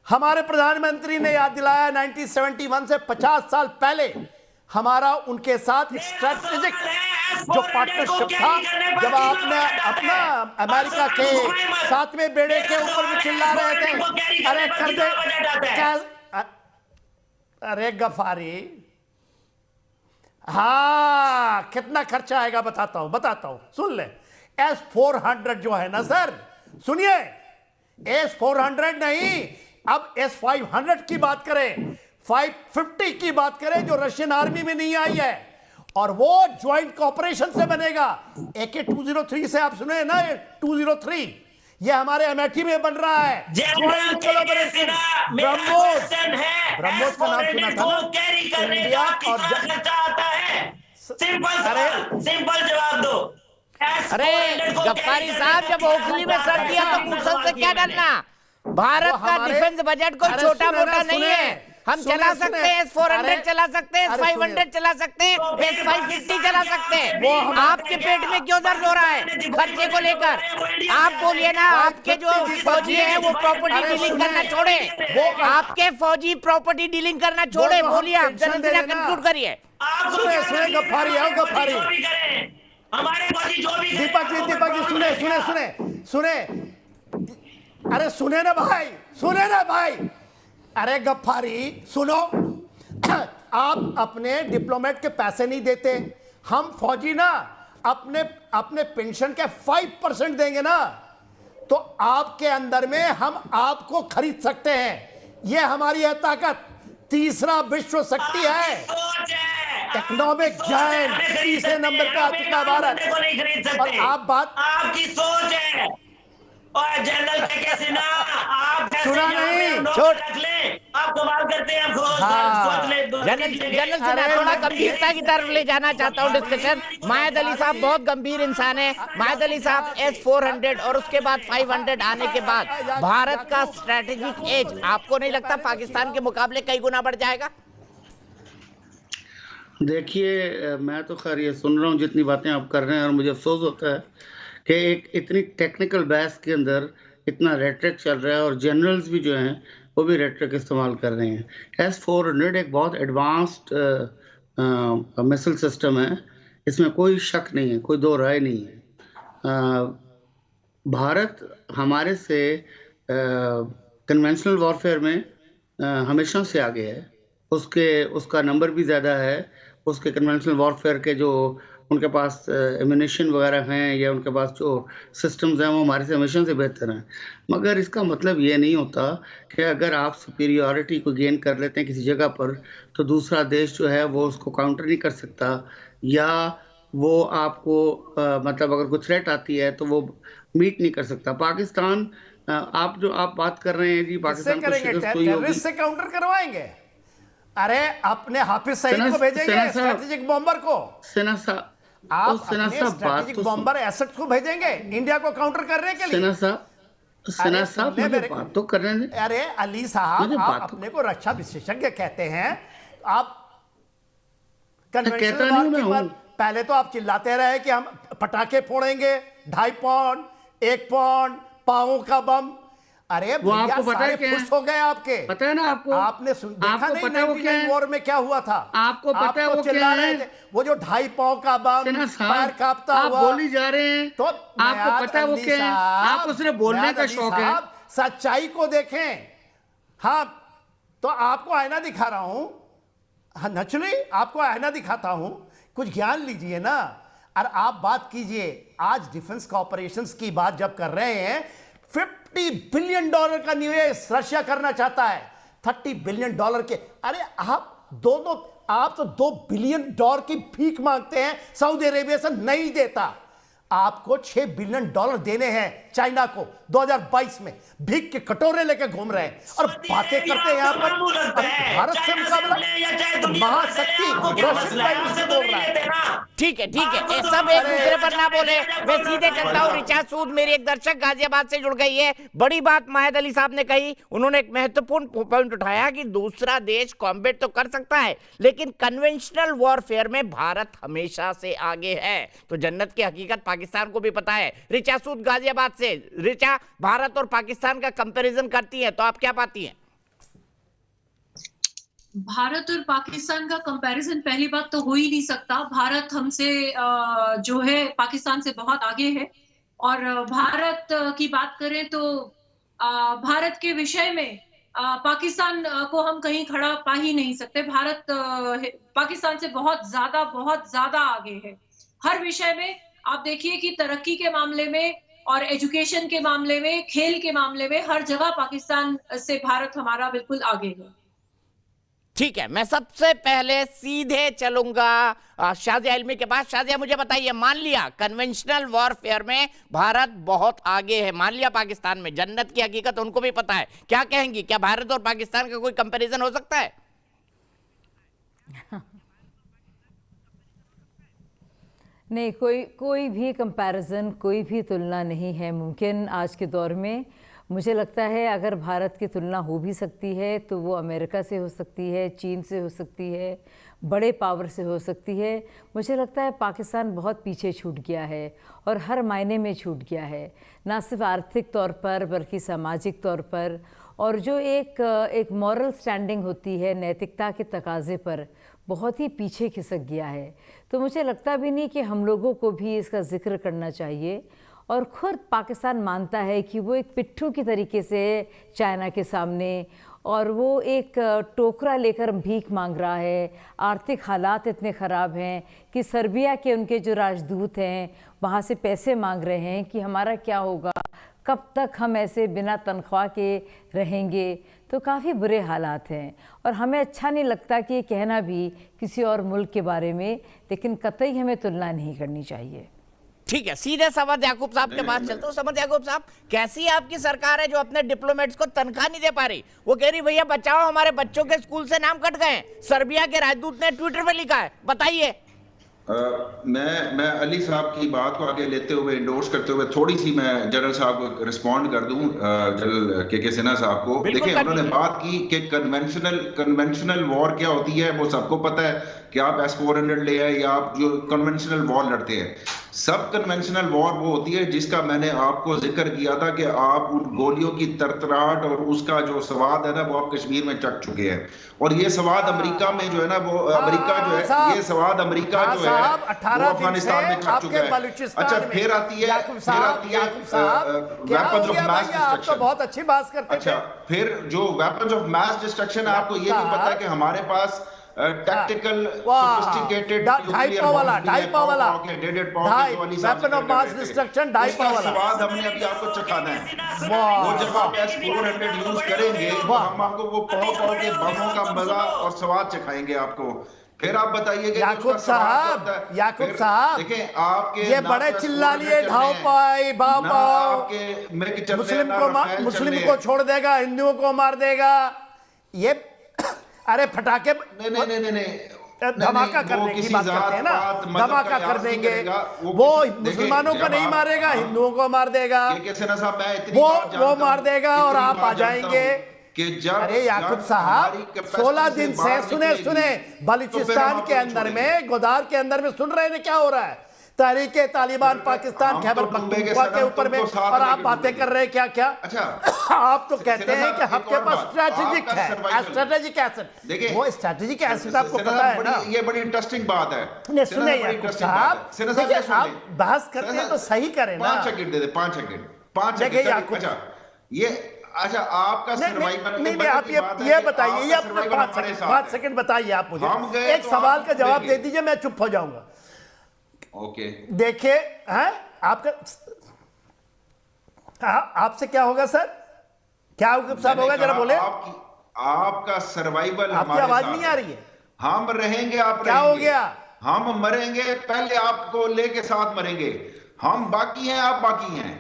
हमारे प्रधानमंत्री ने याद दिलाया 1971 से 50 साल पहले हमारा उनके साथ स्ट्रेटेजिक जो पार्टनरशिप था, जब आपने अपना अमेरिका के सातवें बेड़े के ऊपर भी चिल्ला रहे थे, अरे कर दे, अरे गफारी, हाँ कितना खर्चा आएगा बताता हूं, सुन ले। S-400 जो है ना सर, सुनिए, S-400 नहीं, अब S-500 की बात करें, 550 की बात करें जो रशियन आर्मी में नहीं आई है, और वो ज्वाइंट कॉपरेशन से बनेगा। AK-203 से आप सुने ना, ये 203 ये हमारे अमेठी में बन रहा है, ज्वाइंट कोलैबोरेशन। ब्रह्मोस का नाम सुना था ना, इंडिया और सिंपल जवाब दो। अरे गफ्फारी साहब, जब ओखली में सर दिया तो मुसल से क्या डरना? भारत का डिफेंस बजट कोई छोटा मोटा नहीं है। हम चला सकते हैं S-400 चला सकते हैं, S-500 चला सकते हैं, S-550 चला सकते हैं। आपके पेट में क्यों दर्द हो रहा है खर्चे को लेकर? आप बोलिए ना, आपके जो फौजी हैं वो प्रॉपर्टी डीलिंग करना छोड़े, आपके फौजी प्रॉपर्टी डीलिंग करना छोड़े, बोलिए आप जरा कंक्लूड करिए। सुने गफ्फारी, आओ गफ्फारी, दीपक जी सुने, अरे सुने ना भाई, अरे गफ्फारी सुनो, आप अपने डिप्लोमेट के पैसे नहीं देते, हम फौजी ना अपने पेंशन के 5% देंगे ना, तो आपके अंदर में हम आपको खरीद सकते हैं। ये हमारी है ताकत। तीसरा विश्व शक्ति है, इकोनॉमिक जायंट, तीसरे नंबर पे आ चुका भारत। और आप बात आपकी सोच है, और जनरल कैसे ना आप सुना नहीं, छोड़ रख ले, आप कमाल करते हैं, सोच ले। जनरल से मैं थोड़ा गंभीरता की तरफ ले जाना चाहता हूं डिस्कशन। मायद अली साहब बहुत गंभीर इंसान है। मायद अली साहब, S-400 और उसके बाद 500 आने के बाद भारत का स्ट्रेटेजिक एज आपको नहीं लगता पाकिस्तान के मुकाबले कई गुना बढ़ जाएगा? देखिए, मैं तो खैर ये सुन रहा हूँ जितनी बातें आप कर रहे हैं, और मुझे अफसोस होता है कि एक इतनी टेक्निकल बहस के अंदर इतना रेट्रिक चल रहा है, और जनरल्स भी जो हैं वो भी रेट्रिक इस्तेमाल कर रहे हैं। S-400 एक बहुत एडवांस्ड मिसाइल सिस्टम है, इसमें कोई शक नहीं है, कोई दो राय नहीं है। भारत हमारे से कन्वेंशनल वॉरफेयर में हमेशा से आगे है, उसका नंबर भी ज़्यादा है, उसके कन्वेंशनल वॉरफेयर के जो उनके पास एम्यूनिशन वगैरह हैं, या उनके पास जो सिस्टम्स हैं, वो हमारे से हमेशा से बेहतर हैं। मगर इसका मतलब ये नहीं होता कि अगर आप सुपीरियॉरिटी को गेन कर लेते हैं किसी जगह पर, तो दूसरा देश जो है वो उसको काउंटर नहीं कर सकता, या वो आपको मतलब अगर कोई थ्रेट आती है तो वो मीट नहीं कर सकता। पाकिस्तान, आप बात कर रहे हैं जी, पाकिस्तान को शिकस्त हुई होगी, से काउंटर करवाएंगे। अरे अपने हाफिज सईद को भेजेंगे, स्ट्रेटेजिक बॉम्बर को। आप अपने स्ट्रेटेजिक बॉम्बर एसेट्स को भेजेंगे इंडिया को काउंटर करने के लिए। सिन्हा साहब मुझे बात तो करने दें। अरे अली साहब, आप अपने को रक्षा विशेषज्ञ कहते हैं, आप कन्वेंशनल वॉर के बाद पहले तो आप चिल्लाते रहे कि हम पटाखे फोड़ेंगे, 2.5 पाउंड, 1 पाउंड, पाओ का बम। अरे वो आपको पता है क्या? खुश हो गए आपके, पता है ना आपको? आपने देखा नहीं 99 वॉर में क्या हुआ था? आपको पता है वो क्या है? वो जो 2.5 पाव का बम, पैर कांपता हुआ, आप बोली जा रहे हैं, तो आपको पता है वो क्या है? आपको सिर्फ बोलने का शौक है। सच्चाई को देखें। हाँ, तो आपको आईना दिखा रहा हूं, हाँ नेचुरली आपको आईना दिखाता हूं, कुछ ज्ञान लीजिए ना, और आप बात कीजिए। आज डिफेंस कॉर्पोरेशंस की बात जब कर रहे हैं, $50 बिलियन का निवेश रशिया करना चाहता है, $30 बिलियन के। अरे आप तो $2 बिलियन की भीख मांगते हैं, सऊदी अरेबिया से नहीं देता। आपको $6 बिलियन देने हैं चाइना को 2022 में, भीख के कटोरे लेके घूम रहे हैं, और बातें करते हैं यहाँ पर भारत से मुकाबला, महाशक्ति रशिया बोल रहा है। ठीक है, ये सब एक दूसरे पर ना बोले। मैं सीधे करता हूँ। रिचा सूद, मेरी एक दर्शक गाजियाबाद से जुड़ गई है। बड़ी बात मायद अली साहब ने कही, उन्होंने एक महत्वपूर्ण पॉइंट उठाया कि दूसरा देश कॉम्बैट तो कर सकता है, लेकिन कन्वेंशनल वॉरफेयर में भारत हमेशा से आगे है। तो जन्नत की हकीकत पाकिस्तान को भी पता है। रिचा सूद गाजियाबाद से। रिचा, भारत और पाकिस्तान का कंपैरिजन करती है तो आप क्या पाती हैं? भारत और पाकिस्तान का कंपैरिजन पहली बात तो हो ही नहीं सकता। भारत हमसे जो है पाकिस्तान से बहुत आगे है, और भारत की बात करें तो भारत के विषय में पाकिस्तान को हम कहीं खड़ा पा ही नहीं सकते। भारत पाकिस्तान से बहुत ज्यादा आगे है हर विषय में। आप देखिए कि तरक्की के मामले में और एजुकेशन के मामले में, खेल के मामले में, हर जगह पाकिस्तान से भारत हमारा बिल्कुल आगे है। ठीक है, मैं सबसे पहले सीधे चलूंगा शाजिया इल्मी के पास। शाजिया, मुझे बताइए, मान लिया कन्वेंशनल वॉरफेयर में भारत बहुत आगे है, मान लिया पाकिस्तान में जन्नत की हकीकत उनको भी पता है, क्या कहेंगी? क्या भारत और पाकिस्तान का कोई कंपैरिजन हो सकता है? नहीं, कोई भी कंपैरिजन, कोई भी तुलना नहीं है मुमकिन आज के दौर में। मुझे लगता है अगर भारत की तुलना हो भी सकती है तो वो अमेरिका से हो सकती है, चीन से हो सकती है, बड़े पावर से हो सकती है। मुझे लगता है पाकिस्तान बहुत पीछे छूट गया है और हर मायने में छूट गया है, ना सिर्फ आर्थिक तौर पर बल्कि सामाजिक तौर पर, और जो एक मॉरल स्टैंडिंग होती है, नैतिकता के तकाजे पर बहुत ही पीछे खिसक गया है। तो मुझे लगता भी नहीं कि हम लोगों को भी इसका जिक्र करना चाहिए। और खुद पाकिस्तान मानता है कि वो एक पिट्ठू की तरीके से चाइना के सामने, और वो एक टोकरा लेकर भीख मांग रहा है। आर्थिक हालात इतने ख़राब हैं कि सर्बिया के उनके जो राजदूत हैं वहाँ से पैसे मांग रहे हैं कि हमारा क्या होगा, कब तक हम ऐसे बिना तनख्वाह के रहेंगे। तो काफ़ी बुरे हालात हैं और हमें अच्छा नहीं लगता कि ये कहना भी किसी और मुल्क के बारे में, लेकिन कतई हमें तुलना नहीं करनी चाहिए। ठीक है, सीधे समद याकूब साहब के पास चलते हो। समद याकूब साहब, कैसी आपकी सरकार है जो अपने डिप्लोमेट्स को तनख्वाह नहीं दे पा रही? वो कह रही भैया बचाओ, हमारे बच्चों के स्कूल से नाम कट गए। सर्बिया के राजदूत ने ट्विटर पे लिखा है, बताइए। मैं अली साहब की बात को आगे लेते हुए, इंडोर्स करते हुए, थोड़ी सी मैं जनरल साहब को रिस्पॉन्ड कर दूं, जनरल के सिन्हा साहब को। देखिए, उन्होंने बात की कि कन्वेंशनल वॉर क्या होती है, वो सबको पता है कि आप S-400 ले आए या आप जो कन्वेंशनल वॉर लड़ते हैं। सब कन्वेंशनल वॉर वो होती है जिसका मैंने आपको जिक्र किया था कि आप उन गोलियों की तरतराहट और उसका जो स्वाद है ना, वो आप कश्मीर में चख चुके हैं। और ये स्वाद अमेरिका में जो है ना, वो अमेरिका जो है, ये स्वाद अमेरिका जो है वो अफगानिस्तान में चख चुका है। अच्छा, फिर आती है वेपन्स ऑफ मास डिस्ट्रक्शन। बहुत अच्छी बात करते हैं। अच्छा, फिर जो वेपन्स ऑफ मास डिस्ट्रक्शन, आपको ये भी पता है कि हमारे पास tactical sophisticated weapon of mass destruction, डाइपा वाला स्वाद हमने अभी आपको चखाना है। वो जब आप S-400 यूज करेंगे तो हम आपको वो पाव के बमों का मजा और स्वाद चखाएंगे आपको। फिर आप बताइए कि याकूब साहब देखें, आपके ये बड़े चिल्ला लिए ढाओ पाई बाबा, मुस्लिम को छोड़ देगा, हिंदुओं को मार देगा। ये अरे फटाके नहीं, धमाका करने की बात करते हैं ना, धमाका कर देंगे। वो मुसलमानों को नहीं मारेगा, हिंदुओं को मार देगा, वो मार देगा और आप आ जाएंगे। अरे याकूब साहब, 16 दिन से सुने बलूचिस्तान के अंदर में, गोदार के अंदर में सुन रहे हैं क्या हो रहा है। तहरीके तालिबान पाकिस्तान खैबर पख्तूनख्वा के ऊपर में, और आप बातें कर रहे हैं क्या क्या। अच्छा, आप तो कहते हैं कि आपके पास स्ट्रेटेजिक है, स्ट्रेटेजिक एसेट। वो स्ट्रेटेजिक एसेट आपको पता है ना। ये बड़ी इंटरेस्टिंग बात है। सुने याकूब साहब, देखिए आप बहस करते हैं तो सही करें ना। 5 सेकंड दे दे, 5 सेकंड। अच्छा, ये अच्छा आपका सर्वाइवल नहीं, आप ये बताइए, ये अपने 5 सेकंड बताइए आप मुझे। एक सवाल का जवाब दे दीजिए, मैं चुप हो जाऊंगा। ओके, देखिए, आपका आपसे क्या होगा सर? क्या साहब होगा, जरा बोले। आपका सर्वाइवल, आपकी आवाज नहीं आ रही है। हम रहेंगे, आप क्या हो गया? हम मरेंगे, पहले आपको लेके साथ मरेंगे। हम बाकी हैं, आप बाकी हैं।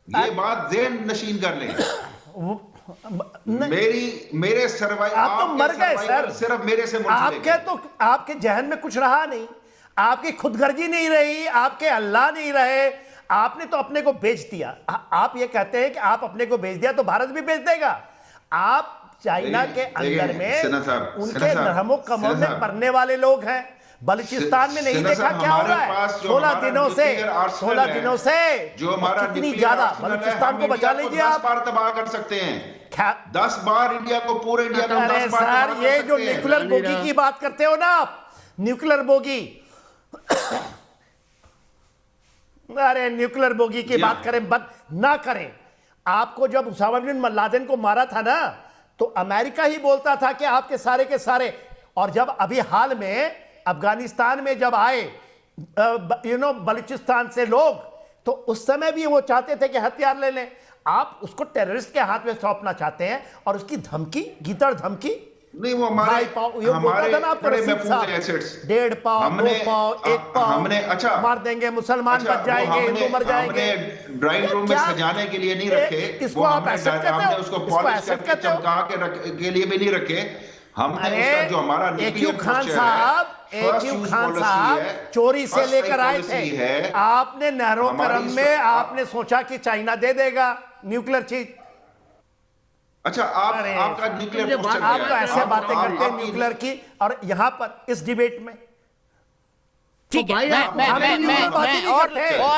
ये बात ज़हन नशीन कर लें। मेरे सर्वाइवल, आप तो मर गए सर, सिर्फ मेरे से आपके जहन में कुछ रहा नहीं, आपकी खुदगर्जी नहीं रही, आपके अल्लाह नहीं रहे, आपने तो अपने को बेच दिया। आप ये कहते हैं कि आप अपने को बेच दिया तो भारत भी बेच देगा। आप चाइना के अंदर में उनके रहमो कमल में पड़ने वाले लोग हैं, बलूचिस्तान में नहीं सेना देखा साहब, क्या हो हमारे रहा है? पास जो 16 हमारा दिनों से nuclear arsenal 16 है, दिनों से जो हमारा कितनी nuclear ज्यादा arsenal है, बलूचिस्तान हम को बचा इंडिया लीजिए 10 आप। बार तबाह कर सकते हैं। 10 बार इंडिया को, पूरे इंडिया को 10 अरे बार तबाह सर, कर ये जो सकते हैं। न्यूक्लियर बोगी की बात करते हो ना आप, न्यूक्लियर बोगी अरे न्यूक्लियर बोगी की बात करें, बंद ना करें। आपको जब उसामा बिन लादेन को मारा था ना, तो अमेरिका ही बोलता था कि आपके सारे के सारे, और जब अभी हाल में अफगानिस्तान में जब आए बलूचिस्तान से लोग, तो उस समय भी वो चाहते थे कि हथियार ले लें। आप उसको टेररिस्ट के हाथ में सौंपना चाहते हैं, और उसकी धमकी, गीदड़ धमकी, नहीं वो हमारे 2.5 पाव, ये बोलता था ना आपको बड़े रशीद साहब, महफूज assets 1.5 पाव, 2 पाव, 1 पाव हमने, अच्छा मार देंगे, मुसलमान बच जाएंगे, हिंदू मर जाएंगे। हमने ड्राइंग रूम में सजाने के लिए नहीं रखे, इसको वो आप हमने एसेट कहते हमने हो? उसको इसको पॉलिश एसेट करके कहते हो? चमका के लिए भी नहीं रखे। हमने अरे उसका जो हमारा AQ खान साहब, AQ खान साहब चोरी से लेकर आए थे। आपने नहरों करम में आपने सोचा कि चाइना दे देगा न्यूक्लियर चीज। अच्छा, आपका न्यूक्लियर आप तो ऐसे बातें करते हैं न्यूक्लियर की, और यहां पर इस डिबेट में ठीक है,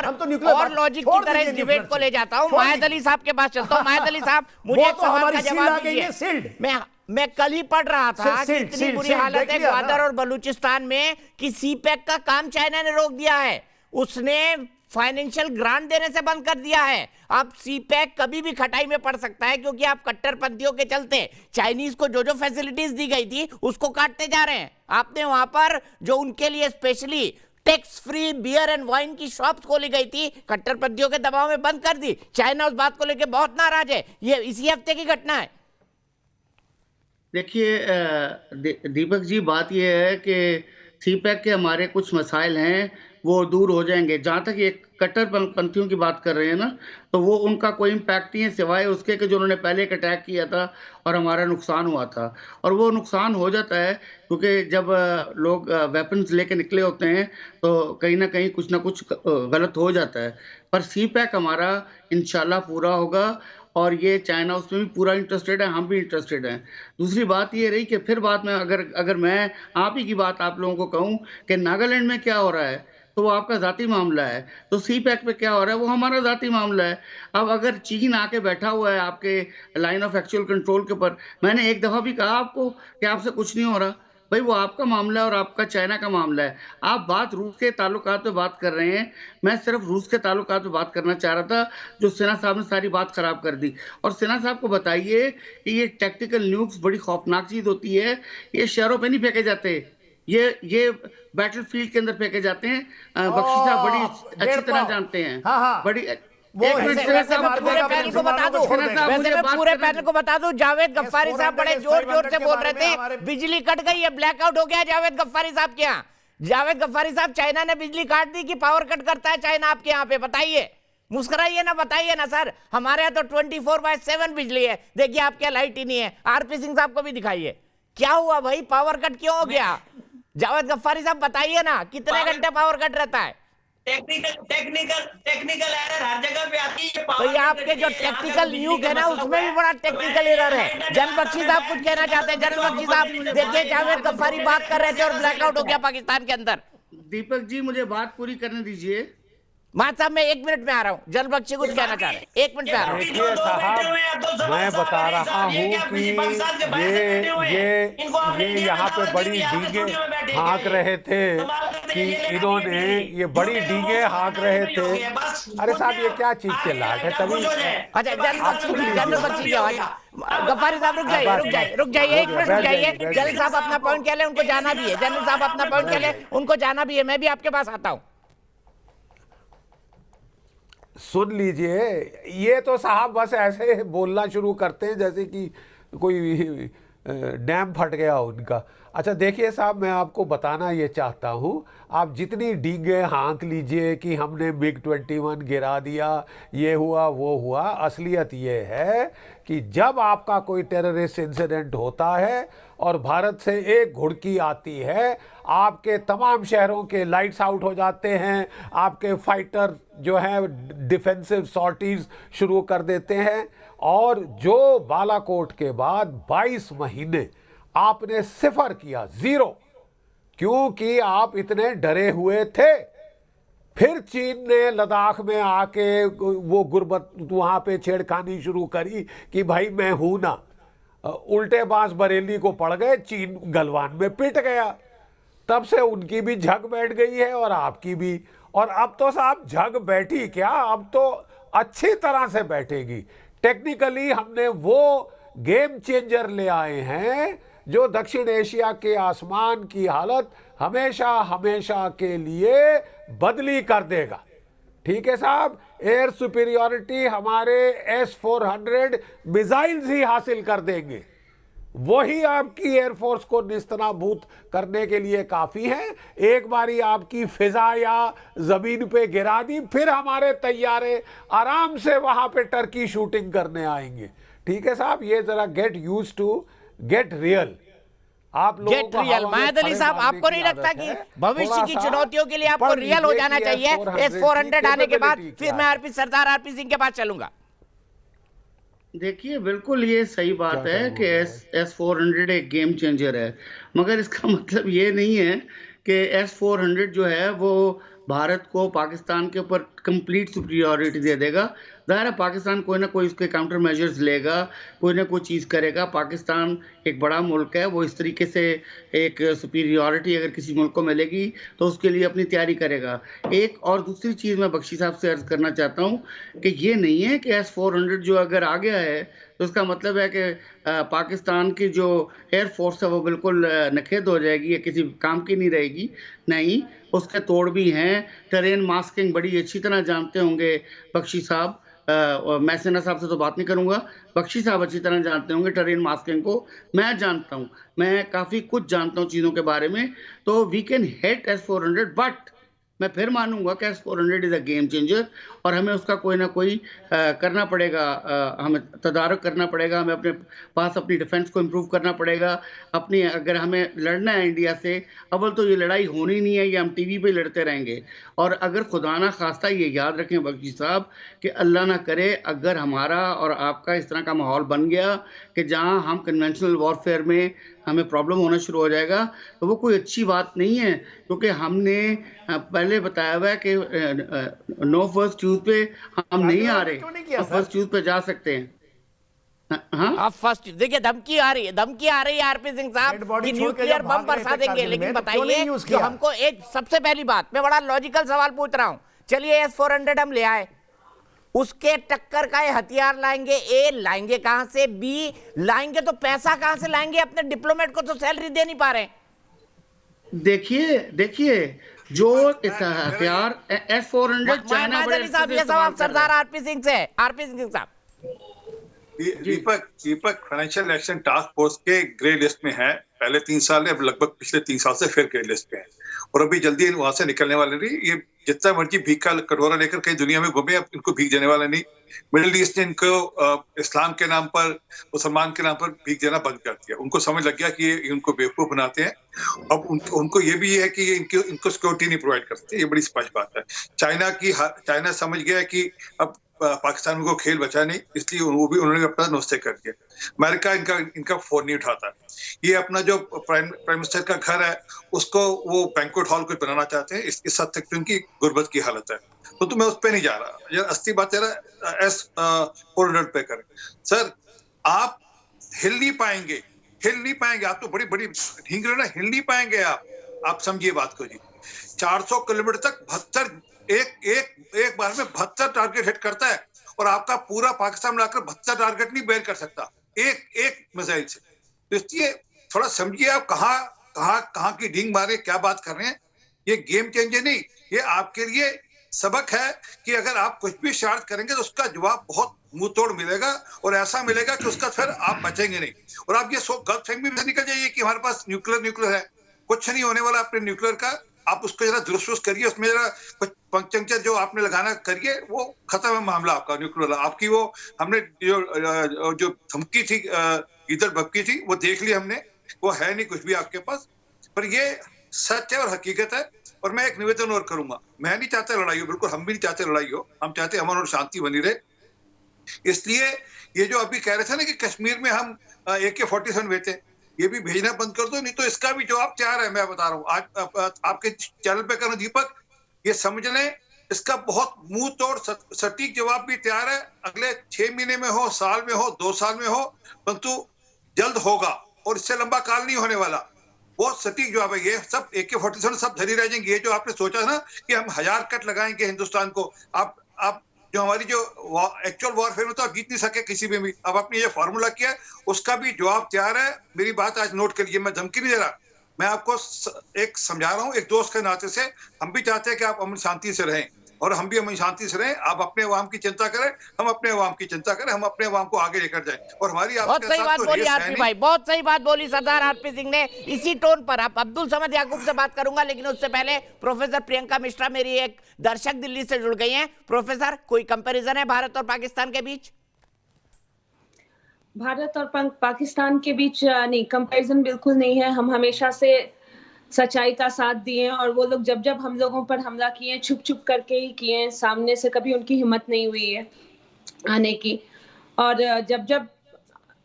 हम तो न्यूक्लियर और लॉजिक की तरह इस डिबेट को ले जाता हूं। मायद अली साहब के पास चलता हूं। मायद अली साहब, मुझे एक सवाल का जवाब दीजिए। मैं कल ही पढ़ रहा था कि इतनी बुरी हालत है ग्वादर और बलूचिस्तान में कि सीपैक का काम चाइना ने रोक दिया है। उसने फाइनेंशियल ग्रांट देने से बंद कर दिया है। अब सीपैक कभी भी खटाई में पड़ सकता है, क्योंकि आप कट्टरपंथियों के चलते चाइनीज को जो जो फैसिलिटीज दी गई थी उसको काटते जा रहे हैं। आपने वहां पर जो उनके लिए specially tax free beer and wine की शॉप्स खोली गई थी, कट्टरपंथियों के दबाव में बंद कर दी। चाइना उस बात को लेकर बहुत नाराज है। ये इसी हफ्ते की घटना है। देखिए दीपक जी, बात यह है कि सीपैक के हमारे कुछ मसाइल हैं वो दूर हो जाएंगे। जहाँ तक ये कट्टरपंथियों की बात कर रहे हैं ना, तो वो उनका कोई इम्पैक्ट नहीं है सिवाय उसके कि जो उन्होंने पहले एक अटैक किया था और हमारा नुकसान हुआ था। और वो नुकसान हो जाता है क्योंकि जब लोग वेपन्स लेके निकले होते हैं तो कहीं ना कहीं कुछ ना कुछ गलत हो जाता है। पर सीपैक हमारा इंशाल्लाह पूरा होगा, और ये चाइना उसमें भी पूरा इंटरेस्टेड है, हम भी इंटरेस्टेड हैं। दूसरी बात ये रही कि फिर बाद में अगर मैं आप ही की बात आप लोगों को कहूँ कि नागालैंड में क्या हो रहा है, तो वो आपका ज़ाती मामला है। तो सीपैक पे क्या हो रहा है, वो हमारा ज़ाती मामला है। अब अगर चीन आके बैठा हुआ है आपके लाइन ऑफ एक्चुअल कंट्रोल के ऊपर, मैंने एक दफ़ा भी कहा आपको कि आपसे कुछ नहीं हो रहा, भाई वो आपका मामला है और आपका चाइना का मामला है। आप बात रूस के ताल्लुकात पे बात कर रहे हैं, मैं सिर्फ रूस के ताल्लुकात पे बात करना चाह रहा था, जो सिन्हा साहब ने सारी बात खराब कर दी। और सिन्हा साहब को बताइए कि ये टैक्टिकल न्यूक्स बड़ी खौफनाक चीज़ होती है, ये शहरों पे नहीं फेंके जाते, ये बैटलफील्ड के अंदर फेंके जाते हैं। बख्शी साहब बड़ी अच्छी तरह जानते हैं। बड़ी वैसे मैं पूरे पैनल को बता दूं, जावेद गफ्फारी साहब बड़े जोर जोर से बोल रहे थे बिजली कट गई है, ब्लैकआउट हो गया जावेद गफ्फारी साहब के यहाँ। जावेद गफ्फारी साहब, चाइना ने बिजली काट दी कि पावर कट करता है चाइना आपके यहाँ पे? बताइए, मुस्कुराइए ना, बताइए ना सर। हमारे यहाँ तो 24/7 बिजली है। देखिए आपके यहाँ लाइट ही नहीं है। आरपी सिंह साहब को भी दिखाइए, क्या हुआ भाई, पावर कट क्यों हो गया? जावेद गफ्फारी साहब बताइए ना, कितने घंटे पावर कट रहता है? टेक्निकल एरर हर जगह पे आती है। तो ये आपके जो टेक्निकल न्यूक है ना, उसमें भी बड़ा टेक्निकल एरर है। जनरल बख्शी साहब कुछ कहना चाहते हैं? जनरल बख्शी साहब देखिए, जावेद गफ्फारी बात कर रहे थे और ब्लैकआउट हो गया पाकिस्तान के अंदर। दीपक जी मुझे बात पूरी करने दीजिए। महाराज साहब मैं 1 मिनट में आ रहा हूँ। जनरल बख्शी कुछ कहना चाह रहे हैं, 1 मिनट में आ रहा हूँ। देखिए साहब, मैं बता रहा हूँ कि ये यहाँ पे बड़ी डींगे हाँक रहे थे कि इन्होंने ये बड़ी डींगे हाँक रहे थे। अरे साहब ये क्या चीज के लाट है तभी। अच्छा जनरल बख्शी की आवाज। गफ्फारी साहब रुक जाइए 1 मिनट रुक जाइए। जनरल साहब अपना पॉइंट कह ले, उनको जाना भी है। जनरल साहब अपना पॉइंट कह ले, उनको जाना भी है। मैं भी आपके पास आता हूँ। सुन लीजिए, ये तो साहब बस ऐसे बोलना शुरू करते हैं जैसे कि कोई डैम फट गया उनका। अच्छा देखिए साहब, मैं आपको बताना ये चाहता हूँ, आप जितनी डींगे हाँक लीजिए कि हमने MiG-21 गिरा दिया, ये हुआ वो हुआ, असलियत ये है कि जब आपका कोई टेररिस्ट इंसिडेंट होता है और भारत से एक घुड़की आती है, आपके तमाम शहरों के लाइट्स आउट हो जाते हैं, आपके फाइटर जो हैं डिफेंसिव सॉर्टीज शुरू कर देते हैं। और जो बालाकोट के बाद 22 महीने आपने सिफर किया, 0, क्योंकि आप इतने डरे हुए थे। फिर चीन ने लद्दाख में आके वो गुर्बत वहां पे छेड़खानी शुरू करी कि भाई मैं हूं ना। उल्टे बांस बरेली को पड़ गए, चीन गलवान में पिट गया। तब से उनकी भी झग बैठ गई है और आपकी भी। और अब तो साहब झग बैठी क्या, अब तो अच्छी तरह से बैठेगी। टेक्निकली हमने वो गेम चेंजर ले आए हैं जो दक्षिण एशिया के आसमान की हालत हमेशा हमेशा के लिए बदली कर देगा। ठीक है साहब, एयर सुपीरियॉरिटी हमारे S-400 मिसाइल्स ही हासिल कर देंगे। वही आपकी एयरफोर्स को निस्तनाबूद करने के लिए काफी है। एक बारी आपकी फिजा या जमीन पे गिरा दी, फिर हमारे तैयारे आराम से वहां पे टर्की शूटिंग करने आएंगे। ठीक है साहब, ये जरा get used to get real. आप लोग गेट रियल। महद अली साहब, आपको नहीं लगता कि भविष्य की चुनौतियों के लिए आपको रियल हो जाना चाहिए? S-400 आने के बाद फिर मैं सरदार आरपी सिंह के पास चलूंगा। देखिए, बिल्कुल ये सही बात है कि S-400 एक गेम चेंजर है, मगर इसका मतलब ये नहीं है कि S-400 जो है वो भारत को पाकिस्तान के ऊपर कंप्लीट सुपीरियॉरिटी दे देगा। ज़ाहिर है पाकिस्तान कोई ना कोई उसके काउंटर मेजर्स लेगा, कोई ना कोई चीज़ करेगा। पाकिस्तान एक बड़ा मुल्क है, वो इस तरीके से एक सुपीरियॉरिटी अगर किसी मुल्क को मिलेगी तो उसके लिए अपनी तैयारी करेगा। एक और दूसरी चीज़ मैं बख्शी साहब से अर्ज़ करना चाहता हूँ कि ये नहीं है कि S-400 जो अगर आ गया है तो उसका मतलब है कि पाकिस्तान की जो एयरफोर्स है वो बिल्कुल नखेद हो जाएगी या किसी काम की नहीं रहेगी। नहीं, उसके तोड़ भी हैं। टेरेन मास्किंग बड़ी अच्छी तरह जानते होंगे बख्शी साहब। मैं सेना साहब से तो बात नहीं करूंगा, बख्शी साहब अच्छी तरह जानते होंगे टेरेन मास्किंग को। मैं जानता हूं, मैं काफ़ी कुछ जानता हूं चीज़ों के बारे में। तो we can hit S-400, but मैं फिर मानूंगा कि S-400 is a game changer और हमें उसका कोई ना कोई करना पड़ेगा, हमें तदारक करना पड़ेगा, हमें अपने पास अपनी डिफेंस को इम्प्रूव करना पड़ेगा। अपनी अगर हमें लड़ना है इंडिया से, अव्वल तो ये लड़ाई होनी नहीं है, ये हम टीवी पे लड़ते रहेंगे। और अगर खुदा ना खास्ता ये याद रखें बख्शी साहब कि अल्लाह ना करे अगर हमारा और आपका इस तरह का माहौल बन गया कि जहां हम कन्वेंशनल वॉरफेयर में हमें प्रॉब्लम होना शुरू हो जाएगा, तो वो कोई अच्छी बात नहीं है। क्योंकि हमने पहले बताया हुआ है कि नो फर्स्ट चूज पे हम नहीं आ रहे, हम फर्स्ट चूज पे जा सकते हैं। हाँ, फर्स्ट देखिए, धमकी आ रही है आरपी सिंह साहब कि न्यूक्लियर बम बरसा देंगे। लेकिन बताइए कि हमको एक सबसे पहली बात, मैं बड़ा लॉजिकल सवाल पूछ रहा हूं। चलिए S-400 हम ले आए, उसके टक्कर का ये हथियार लाएंगे, ए लाएंगे कहां से, बी लाएंगे तो पैसा कहां से लाएंगे? अपने डिप्लोमेट को तो सैलरी दे नहीं पा रहे। देखिए जो हथियार S-400 चाइना साहब, ये सवाल सरदार आरपी सिंह से है। आरपी सिंह साहब, दीपक फाइनेंशियल एक्शन टास्क फोर्स के ग्रे लिस्ट में है पहले 3 साल, अब लगभग पिछले 3 साल से फिर ग्रे लिस्ट पे है और अभी जल्दी वहां से निकलने वाले नहीं। ये जितना मर्जी भीख का कटोरा लेकर कहीं दुनिया में घूमे, अब इनको भीख देने वाले नहीं। मिडिल ईस्ट ने इनको इस्लाम के नाम पर, मुसलमान के नाम पर भीख देना बंद कर दिया। उनको समझ लग गया कि ये इनको बेवकूफ बनाते हैं। अब उनको ये भी है कि इनको सिक्योरिटी नहीं प्रोवाइड करते, ये बड़ी स्पष्ट बात है। चाइना समझ गया कि अब पाकिस्तान को खेल बचा नहीं, इसलिए वो भी उन्होंने अपना नुस्खे कर दिया। अमेरिका इनका फोन नहीं उठाता। ये अपना जो प्राइम मिनिस्टर का घर है उसको वो बैंक्वेट हॉल को बनाना चाहते हैं, इस हद तक उनकी गुर्बत की हालत है। तो मैं उस पर नहीं जा रहा, ये असली बात जरा S-400 पे करें। सर, आप हिल नहीं पाएंगे, आप तो बड़ी ढींग रहे ना, हिल नहीं पाएंगे आप समझिए बात को जी। 400 किलोमीटर तक 72 एक बार में 72 टारगेट हिट करता है और आपका पूरा पाकिस्तान मिलाकर 72 टारगेट नहीं बेर कर सकता एक मिसाइल से। तो इसलिए थोड़ा समझिए आप कहाँ की ढींग मारे, क्या बात कर रहे हैं। ये गेम चेंजर नहीं, ये आपके लिए सबक है कि अगर आप कुछ भी शरारत करेंगे तो उसका जवाब बहुत मुंह तोड़ मिलेगा और ऐसा मिलेगा कि उसका फिर आप बचेंगे नहीं। और आप ये गलतफहमी में निकल जाइए कि हमारे पास न्यूक्लियर है, कुछ नहीं होने वाला अपने न्यूक्लियर का। आप उसको जरा दुरुस्त करिए, उसमें जरा कुछ पंक्चर जो आपने लगाना करिए, वो खत्म है मामला आपका न्यूक्लियर। आपकी वो हमने जो धमकी थी, इधर भपकी थी, वो देख ली हमने, वो है नहीं कुछ भी आपके पास। पर ये सच है और हकीकत है। और मैं एक निवेदन और करूंगा, मैं नहीं चाहता लड़ाई हो, बिल्कुल हम भी नहीं चाहते लड़ाई हो, हम चाहते अमन और शांति बनी रहे। इसलिए ये जो अभी कह रहे थे ना कि कश्मीर में हम AK-47 भेजते, ये भी भेजना बंद कर दो, नहीं तो इसका भी जवाब तैयार है। मैं बता रहा हूँ आज आपके चैनल पे कर रहा हूं दीपक, ये समझ लें, इसका बहुत मुंह तोड़ सटीक जवाब भी तैयार है। अगले 6 महीने में हो, साल में हो, 2 साल में हो, परंतु जल्द होगा और इससे लंबा काल नहीं होने वाला। बहुत सटीक जवाब है। ये सब AK-47 सब धरी रह जाएंगे। ये जो आपने सोचा ना कि हम 1000 कट लगाएंगे हिंदुस्तान को, आप जो हमारी जो एक्चुअल वॉरफेयर में तो आप जीत नहीं सके किसी में भी। अब आपने ये फॉर्मूला किया है, उसका भी जवाब तैयार है। मेरी बात आज नोट करिए, मैं धमकी नहीं दे रहा, मैं आपको एक समझा रहा हूँ एक दोस्त के नाते से। हम भी चाहते हैं कि आप अमन शांति से रहें और हम भी अमन शांति से रहें। आप अपने अवाम की चिंता करें, हम अपने अवाम की चिंता करें, हम अपने अवाम को आगे लेकर जाएं। और हमारी बहुत सही बात बोली आरपी भाई, बहुत सही बात बोली सरदार आरपी सिंह ने। इसी टोन पर आप अब्दुल समद याकूब से बात करूंगा, लेकिन उससे पहले प्रोफेसर प्रियंका मिश्रा मेरी एक दर्शक दिल्ली से जुड़ गई हैं। प्रोफेसर, कोई कंपैरिजन है भारत और पाकिस्तान के बीच? भारत और पाकिस्तान के बीच नहीं, कंपैरिजन बिल्कुल नहीं है। हम हमेशा से सच्चाई का साथ दिए और वो लोग जब जब हम लोगों पर हमला किए छुप छुप करके ही किए, सामने से कभी उनकी हिम्मत नहीं हुई है आने की। और जब जब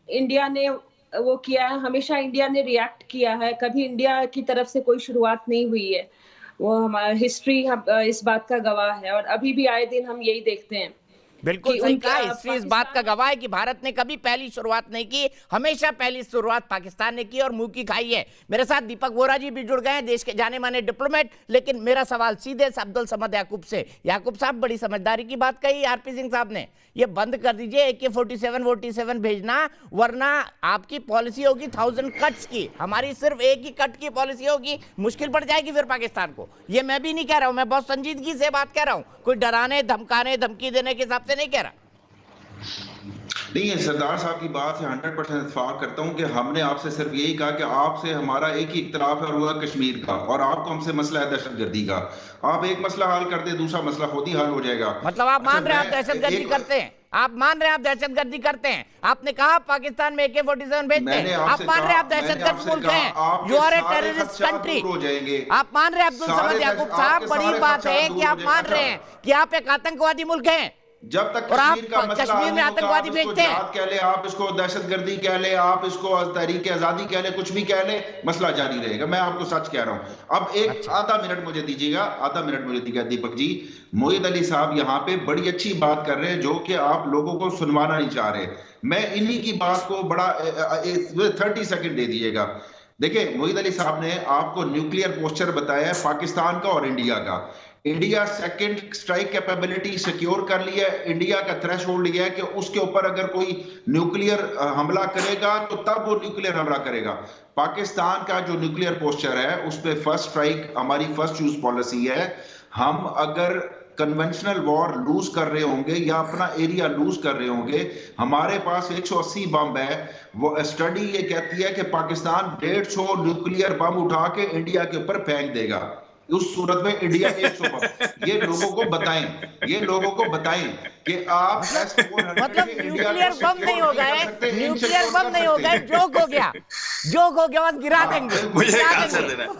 इंडिया ने वो किया है, हमेशा इंडिया ने रिएक्ट किया है, कभी इंडिया की तरफ से कोई शुरुआत नहीं हुई है। वो हमारा हिस्ट्री इस बात का गवाह है और अभी भी आए दिन हम यही देखते हैं। बिल्कुल सही कहा। हिस्ट्री इस बात का गवाह है कि भारत ने कभी पहली शुरुआत नहीं की, हमेशा पहली शुरुआत पाकिस्तान ने की और मुंह की खाई है। मेरे साथ दीपक वोरा जी भी जुड़ गए हैं, देश के जाने माने डिप्लोमेट। लेकिन मेरा सवाल सीधे अब्दुल समद याकूब से। याकूब साहब, बड़ी समझदारी की बात कही आरपी सिंह साहब ने, ये बंद कर दीजिए AK-47 भेजना, वरना आपकी पॉलिसी होगी 1000 कट्स की, हमारी सिर्फ एक ही कट की पॉलिसी होगी, मुश्किल पड़ जाएगी फिर पाकिस्तान को। ये मैं भी नहीं कह रहा हूं, मैं बहुत संजीदगी से बात कह रहा हूं, कोई डराने धमकाने धमकी देने के हिसाब से नहीं कह रहा। नहीं है, सरदार साहब की बात से 100% इत्तेफाक करता हूं कि हमने आपसे सिर्फ यही कहा कि आपसे हमारा एक ही इख्तिलाफ है और वो है कश्मीर का, और आपको हमसे मसला है दहशतगर्दी का। आप एक मसला हल कर दे, दूसरा मसला खुद ही हल हो जाएगा। मतलब आप मान रहे हैं आप दहशतगर्दी करते हैं? आप मान रहे हैं आप दहशतगर्दी करते हैं? आपने कहा पाकिस्तान में AK-47 भेजते हैं, आप मान रहे हैं आप दहशतगर्द मुल्क हैं, you are a terrorist country. आप मान रहे हैं अब्दुल समद याकूब साहब, बड़ी बात है कि आप मान रहे हैं कि आप एक आतंकवादी मुल्क हैं जब तक और आप कश्मीर का मसला कश्मीर में आतंकवादी भेजते हैं। कह ले, आप इसको दहशतगर्दी कह ले, आप इसको तहरीक आजादी कह ले, कुछ भी कह ले, मसला जारी रहेगा। मैं आपको सच कह रहा हूं। अब एक आधा मिनट मुझे दीजिएगा, आधा मिनट मुझे दीजिएगा दीपक जी। मोहित अली साहब यहाँ पे बड़ी अच्छी बात कर रहे हैं जो कि आप लोगों को सुनवाना नहीं चाह रहे। मैं इन्हीं की बात को बड़ा 30 सेकंड दे दीजिएगा। देखिए, मोहित अली साहब ने आपको न्यूक्लियर पोस्चर बताया है पाकिस्तान का और इंडिया का। India second strike capability secure कर लिया है। इंडिया का थ्रेशोल्ड यह है कि उसके ऊपर अगर कोई न्यूक्लियर हमला करेगा तो तब वो न्यूक्लियर हमला करेगा। पाकिस्तान का जो न्यूक्लियर पोस्चर है उस पे फर्स्ट स्ट्राइक हमारी फर्स्ट यूज पॉलिसी है। हम अगर कन्वेंशनल वॉर लूज कर रहे होंगे या अपना एरिया लूज कर रहे होंगे, हमारे पास 180 बम है। वो स्टडी ये कहती है कि पाकिस्तान 150 न्यूक्लियर बम उठा के इंडिया के ऊपर फेंक देगा। उस सूरत में इंडिया 100 बम। ये लोगों को बताएं, ये लोगों को बताएं कि आप मतलब न्यूक्लियर बम नहीं हो गए, न्यूक्लियर बम नहीं हो गए, जोक हो गया, जोक हो गया, बस गिरा देंगे।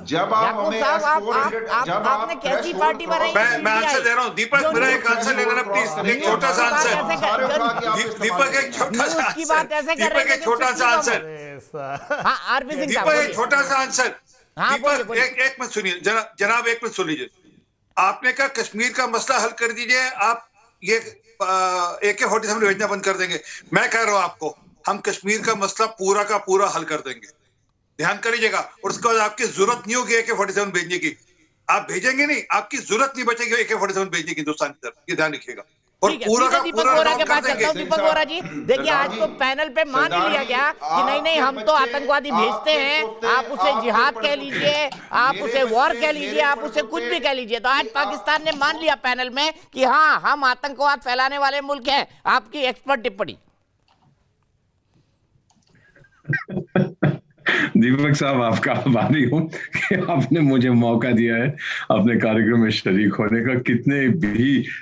जब आपने कैसी पार्टी बनाई? मैं आंसर दे रहा हूँ दीपक, मेरा एक आंसर ले लेना प्लीज, एक छोटा सा आंसर। दीपक एक छोटा सा की बात ऐसे कर रहे हैं, एक छोटा सा आंसर। हाँ आरपी सिंह साहब, दीपक एक छोटा सा आंसर। हाँ, दीपक एक मिनट सुनिए, जनाब एक मिनट सुन लीजिए। आपने कहा कश्मीर का मसला हल कर दीजिए, आप ये AK-47 भेजना बंद कर देंगे। मैं कह रहा हूं आपको, हम कश्मीर का मसला पूरा का पूरा हल कर देंगे, ध्यान करिएगा। और उसके बाद आपकी जरूरत नहीं होगी AK-47 भेजने की, आप भेजेंगे नहीं, आपकी जरूरत नहीं बचेगी AK-47 भेजने की हिंदुस्तान की तरफ, ये ध्यान रखिएगा। और पूरा का दीपक वोरा के पास चलता हूं। दीपक वोरा जी, देखिए आज तो पैनल पे मान ही लिया गया कि नहीं नहीं हम तो आतंकवादी भेजते हैं, आप उसे जिहाद कह लीजिए, आप उसे वॉर कह लीजिए, आप उसे कुछ भी कह लीजिए। तो आज पाकिस्तान ने मान लिया पैनल में कि हाँ हम आतंकवाद फैलाने वाले मुल्क हैं। आपकी एक्सपर्ट टिप्पणी। दीपक साहब, आपका आभारी हूँ कि आपने मुझे मौका दिया है अपने कार्यक्रम में शरीक होने का।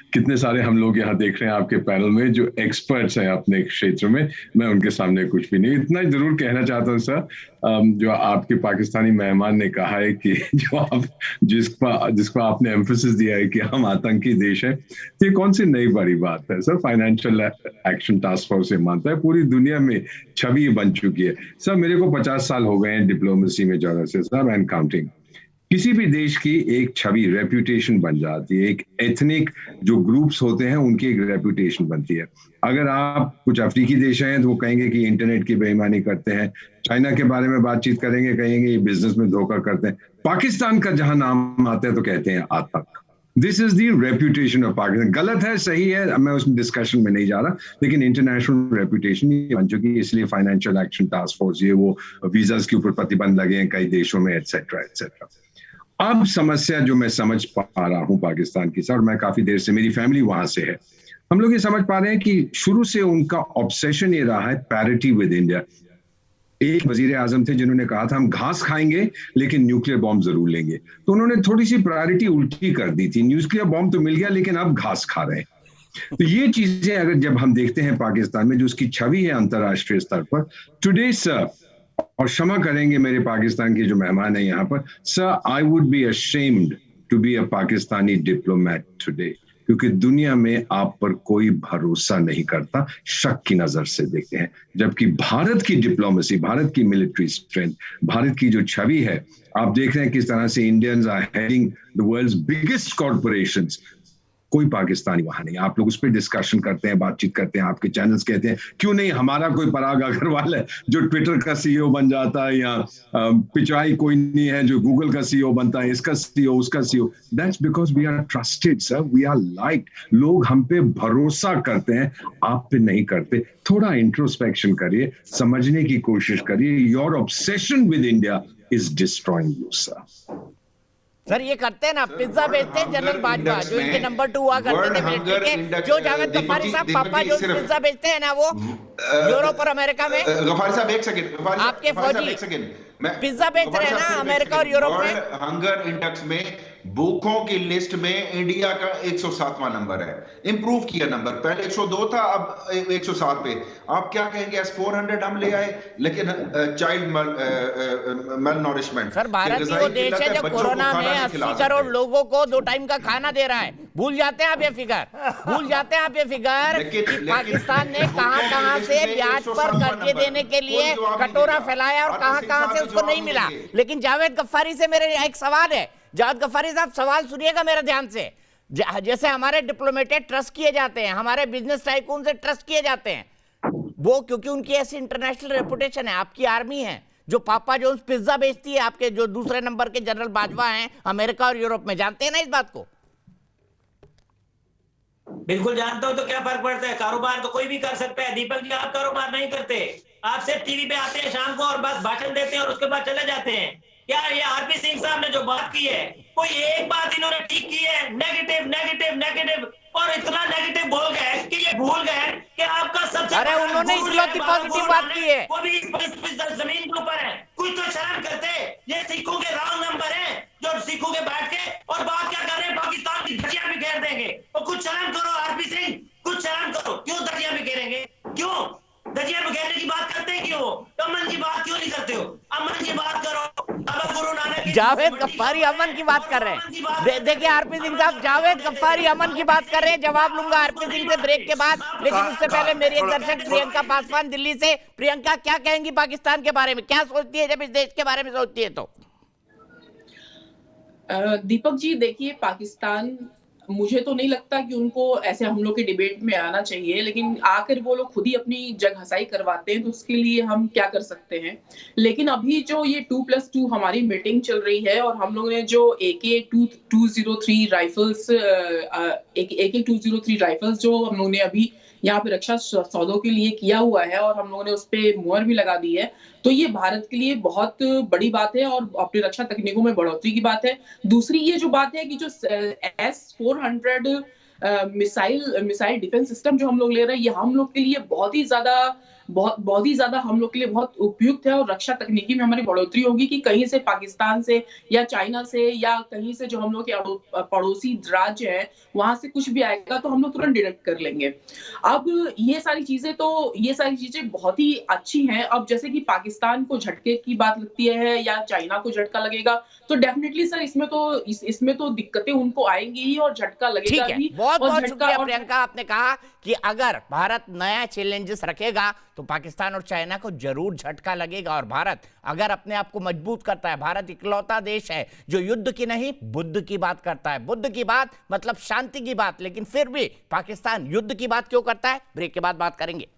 कितने सारे हम लोग यहाँ देख रहे हैं आपके पैनल में जो एक्सपर्ट्स हैं अपने क्षेत्र में, मैं उनके सामने कुछ भी नहीं। इतना ही जरूर कहना चाहता हूँ सर, जो आपके पाकिस्तानी मेहमान ने कहा है कि जो आप जिसको आपने एम्फेसिस दिया है कि हम आतंकी देश है, ये कौन सी नई बड़ी बात है sir. Financial action task force ये मानता है, पूरी दुनिया में छवि बन चुकी है सर। मेरे को 50 साल हो गए हैं डिप्लोमेसी में जरा से सर, एंड काउंटिंग। किसी भी देश की एक छवि, रेप्यूटेशन बन जाती है। एक एथनिक जो ग्रुप्स होते हैं उनकी एक रेप्यूटेशन बनती है। अगर आप कुछ अफ्रीकी देश हैं तो वो कहेंगे कि इंटरनेट की बेईमानी करते हैं, चाइना के बारे में बातचीत करेंगे, कहेंगे ये बिजनेस में धोखा करते हैं। पाकिस्तान का जहां नाम आता है तो कहते हैं आतंक। This is the reputation of Pakistan. गलत है, सही है, मैं उस डिस्कशन में नहीं जा रहा, लेकिन इंटरनेशनल रेप्यूटेशन बन चुकी है। इसलिए फाइनेंशियल एक्शन टास्क फोर्स, ये वो वीजास के ऊपर प्रतिबंध लगे हैं कई देशों में, एटसेट्रा एटसेट्रा। अब समस्या जो मैं समझ पा रहा हूं पाकिस्तान की सर, मैं काफी देर से, मेरी फैमिली वहां से है, हम लोग ये समझ पा रहे हैं कि शुरू से उनका ऑब्सेशन ये रहा है पैरिटी विद इंडिया। एक वजीर आजम थे जिन्होंने कहा था हम घास खाएंगे लेकिन न्यूक्लियर बॉम्ब जरूर लेंगे, तो उन्होंने थोड़ी सी प्रायोरिटी उल्टी कर दी थी। न्यूक्लियर बॉम्ब तो मिल गया लेकिन अब घास खा रहे हैं। तो ये चीजें अगर जब हम देखते हैं पाकिस्तान में जो उसकी छवि है अंतर्राष्ट्रीय स्तर पर टुडे सर, और क्षमा करेंगे मेरे पाकिस्तान के जो मेहमान हैं यहाँ पर sir, I would be ashamed to be a Pakistani diplomat today, क्योंकि दुनिया में आप पर कोई भरोसा नहीं करता, शक की नजर से देखते हैं। जबकि भारत की डिप्लोमेसी, भारत की मिलिट्री स्ट्रेंथ, भारत की जो छवि है, आप देख रहे हैं किस तरह से Indians are heading the world's biggest corporations, कोई पाकिस्तानी वहां नहीं। आप लोग उस पर डिस्कशन करते हैं, बातचीत करते हैं, आपके चैनल्स कहते हैं क्यों नहीं हमारा कोई पराग अग्रवाल है जो ट्विटर का सीईओ बन जाता है, या पिचाई कोई नहीं है जो गूगल का सीईओ बनता है, इसका सीईओ उसका CEO. That's because we are trusted sir, we are liked. लोग हम पे भरोसा करते हैं, आप पे नहीं करते। थोड़ा इंट्रोस्पेक्शन करिए, समझने की कोशिश करिए। Your obsession with India is destroying you sir. Sir ये करते हैं ना, पिज्जा बेचते हैं जनरल बाजवा जो इनके नंबर 2 हुआ करते थे मिलिट्री के, जो जावेद गफ्फारी साहब पापा जो पिज्जा बेचते हैं ना वो यूरोप और अमेरिका में। गफ्फारी साहब एक सेकंड, आपके फौजी पिज्जा बेच रहे हैं ना अमेरिका और यूरोप में। हंगर इंडेक्स में भूखों की लिस्ट में इंडिया का 107वां नंबर है, इंप्रूव किया नंबर, पहले 102 था अब 107 पे। आप क्या कहेंगे, S-400 हम ले आए लेकिन child malnourishment. Sir Bharat ही वो देश है जो कोरोना में 80 करोड़ लोगों को 2 टाइम का खाना दे रहा है। भूल जाते हैं आप ये फिगर, भूल जाते हैं आप ये फिगर कि पाकिस्तान ने कहां से ब्याज पर कर्जे देने के लिए कटोरा फैलाया और कहां से उसको नहीं मिला। लेकिन जावेद गफ्फारी से मेरे एक सवाल है, जावेद गफ्फारी साहब सवाल सुनिएगा मेरा ध्यान से। जैसे हमारे डिप्लोमेटेड ट्रस्ट किए जाते हैं, हमारे बिजनेस टाइकून से ट्रस्ट किए जाते हैं, वो क्योंकि उनकी ऐसी इंटरनेशनल रेपुटेशन है। आपकी आर्मी है जो पापा जोन्स पिज्जा बेचती है, आपके जो दूसरे नंबर के जनरल बाजवा हैं अमेरिका और यूरोप में, जानते हैं ना इस बात को? बिल्कुल जानता हूं, तो क्या फर्क पड़ता है, कारोबार तो कोई भी कर सकता है। दीपक जी आप कारोबार नहीं करते, आप सिर्फ टीवी पे आते हैं शाम को और बस भाषण देते हैं और उसके बाद चले जाते हैं। क्या ये आरपी सिंह साहब ने जो बात की है, कोई एक बात इन्होंने ठीक की है? नेगेटिव नेगेटिव नेगेटिव, और इतना नेगेटिव बोल गए कि ये भूल गए कि आपका सबसे, अरे उन्होंने इकलौती पॉजिटिव बात की है, वो भी जमीन के ऊपर है। कुछ तो शर्म करते, ये सिखों के रॉन्ग नंबर है जो सिखों के बैठ के और बात क्या कर रहे हैं, पाकिस्तान की धज्जियां भी घेर देंगे। और कुछ शर्म करो आरपी सिंह, कुछ शर्म करो। क्यों धज्जियां भी घेरेंगे, क्यों धज्जियां भी घेरने की बात करते हैं, क्यों अमन की बात क्यों नहीं करते हो? अमन की बात करो। अब गुरु नानक जावेद गफ्फारी अमन की बात कर रहे हैं। देखिए आरपी सिंह साहब, जावेद गफ्फारी अमन की बात कर रहे हैं। जवाब लूंगा आरपी सिंह से ब्रेक के बाद, लेकिन उससे पहले मेरी एक दर्शक प्रियंका पासवान दिल्ली से। प्रियंका क्या कहेंगी पाकिस्तान के बारे में, क्या सोचती है जब इस देश के बारे में सोचती है तो? दीपक जी देखिए, पाकिस्तान, मुझे तो नहीं लगता कि उनको ऐसे हम लोग के डिबेट में आना चाहिए, लेकिन आकर वो लोग खुद ही अपनी जग हसाई करवाते हैं, तो उसके लिए हम क्या कर सकते हैं। लेकिन अभी जो ये 2+2 हमारी मीटिंग चल रही है और हम लोगों ने जो AK-203 राइफल्स AK-203 राइफल्स जो हम लोगों ने अभी यहाँ पे रक्षा सौदों के लिए किया हुआ है और हम लोगों ने उस पे मुहर भी लगा दी है, तो ये भारत के लिए बहुत बड़ी बात है और अपनी रक्षा तकनीकों में बढ़ोतरी की बात है। दूसरी ये जो बात है कि जो S-400 मिसाइल डिफेंस सिस्टम जो हम लोग ले रहे हैं, ये हम लोग के लिए बहुत ही ज्यादा बहुत ही ज्यादा हम लोग के लिए बहुत उपयुक्त है, और रक्षा तकनीकी में हमारी बढ़ोतरी होगी कि कहीं से पाकिस्तान से या चाइना से या कहीं से जो हम लोग के पड़ोसी राज्य है वहां से कुछ भी आएगा तो हम लोग तुरंत डिटेक्ट कर लेंगे। अब ये सारी चीजें बहुत ही अच्छी हैं। अब जैसे कि पाकिस्तान को झटके की बात लगती है या चाइना को झटका लगेगा, तो डेफिनेटली सर इसमें तो दिक्कतें उनको आएंगी ही और झटका लगेगा भी। बहुत बहुत शुक्रिया प्रियंका, आपने कहा कि अगर भारत नया चैलेंजेस रखेगा तो पाकिस्तान और चाइना को जरूर झटका लगेगा, और भारत अगर अपने आप को मजबूत करता है, भारत इकलौता देश है जो युद्ध की नहीं बुद्ध की बात करता है। बुद्ध की बात मतलब शांति की बात, लेकिन फिर भी पाकिस्तान युद्ध की बात क्यों करता है, ब्रेक के बाद बात करेंगे।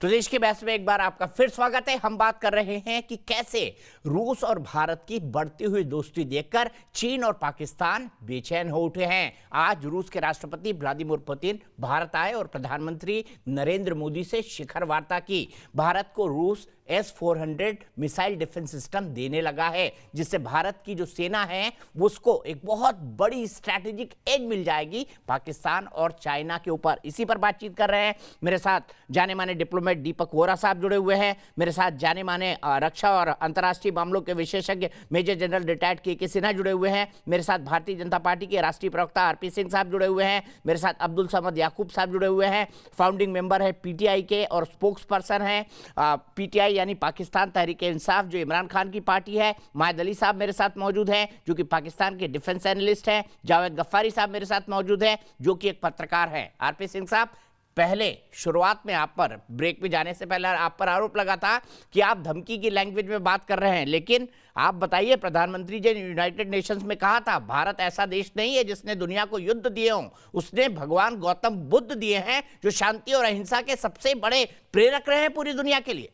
तो देश के बहस में एक बार आपका फिर स्वागत है। हम बात कर रहे हैं कि कैसे रूस और भारत की बढ़ती हुई दोस्ती देखकर चीन और पाकिस्तान बेचैन हो उठे हैं। आज रूस के राष्ट्रपति व्लादिमीर पुतिन भारत आए और प्रधानमंत्री नरेंद्र मोदी से शिखर वार्ता की। भारत को रूस S-400 मिसाइल डिफेंस सिस्टम देने लगा है, जिससे भारत की जो सेना है उसको एक बहुत बड़ी स्ट्रैटेजिक एज मिल जाएगी पाकिस्तान और चाइना के ऊपर। इसी पर बातचीत कर रहे हैं। मेरे साथ जाने माने डिप्लोमेट दीपक वोरा साहब जुड़े हुए हैं, मेरे साथ जाने माने रक्षा और अंतर्राष्ट्रीय मामलों के विशेषज्ञ मेजर जनरल रिटायर्ड के सिन्हा जुड़े हुए हैं, मेरे साथ भारतीय जनता पार्टी के राष्ट्रीय प्रवक्ता RP सिंह साहब जुड़े हुए हैं, मेरे साथ अब्दुल समद याकूब साहब जुड़े हुए हैं, फाउंडिंग मेंबर है PTI के और स्पोक्स पर्सन है PTI यानी पाकिस्तान तहरीक इंसाफ जो इमरान खान की पार्टी है। मायद अली साहब मेरे साथ मौजूद हैं जो कि पाकिस्तान के डिफेंस एनालिस्ट हैं। जावेद गफ्फारी साहब मेरे साथ मौजूद हैं जो कि एक पत्रकार हैं। RP सिंह साहब, पहले शुरुआत में आप पर, ब्रेक में जाने से पहले आप पर आरोप लगा था कि आप धमकी की लैंग्वेज में बात कर रहे हैं, लेकिन आप बताइए, प्रधानमंत्री जी ने यूनाइटेड नेशंस में कहा था भारत ऐसा देश नहीं है जिसने दुनिया को युद्ध दिए हों, उसने भगवान गौतम बुद्ध दिए हैं जो शांति और अहिंसा के सबसे बड़े प्रेरक रहे हैं पूरी दुनिया के लिए।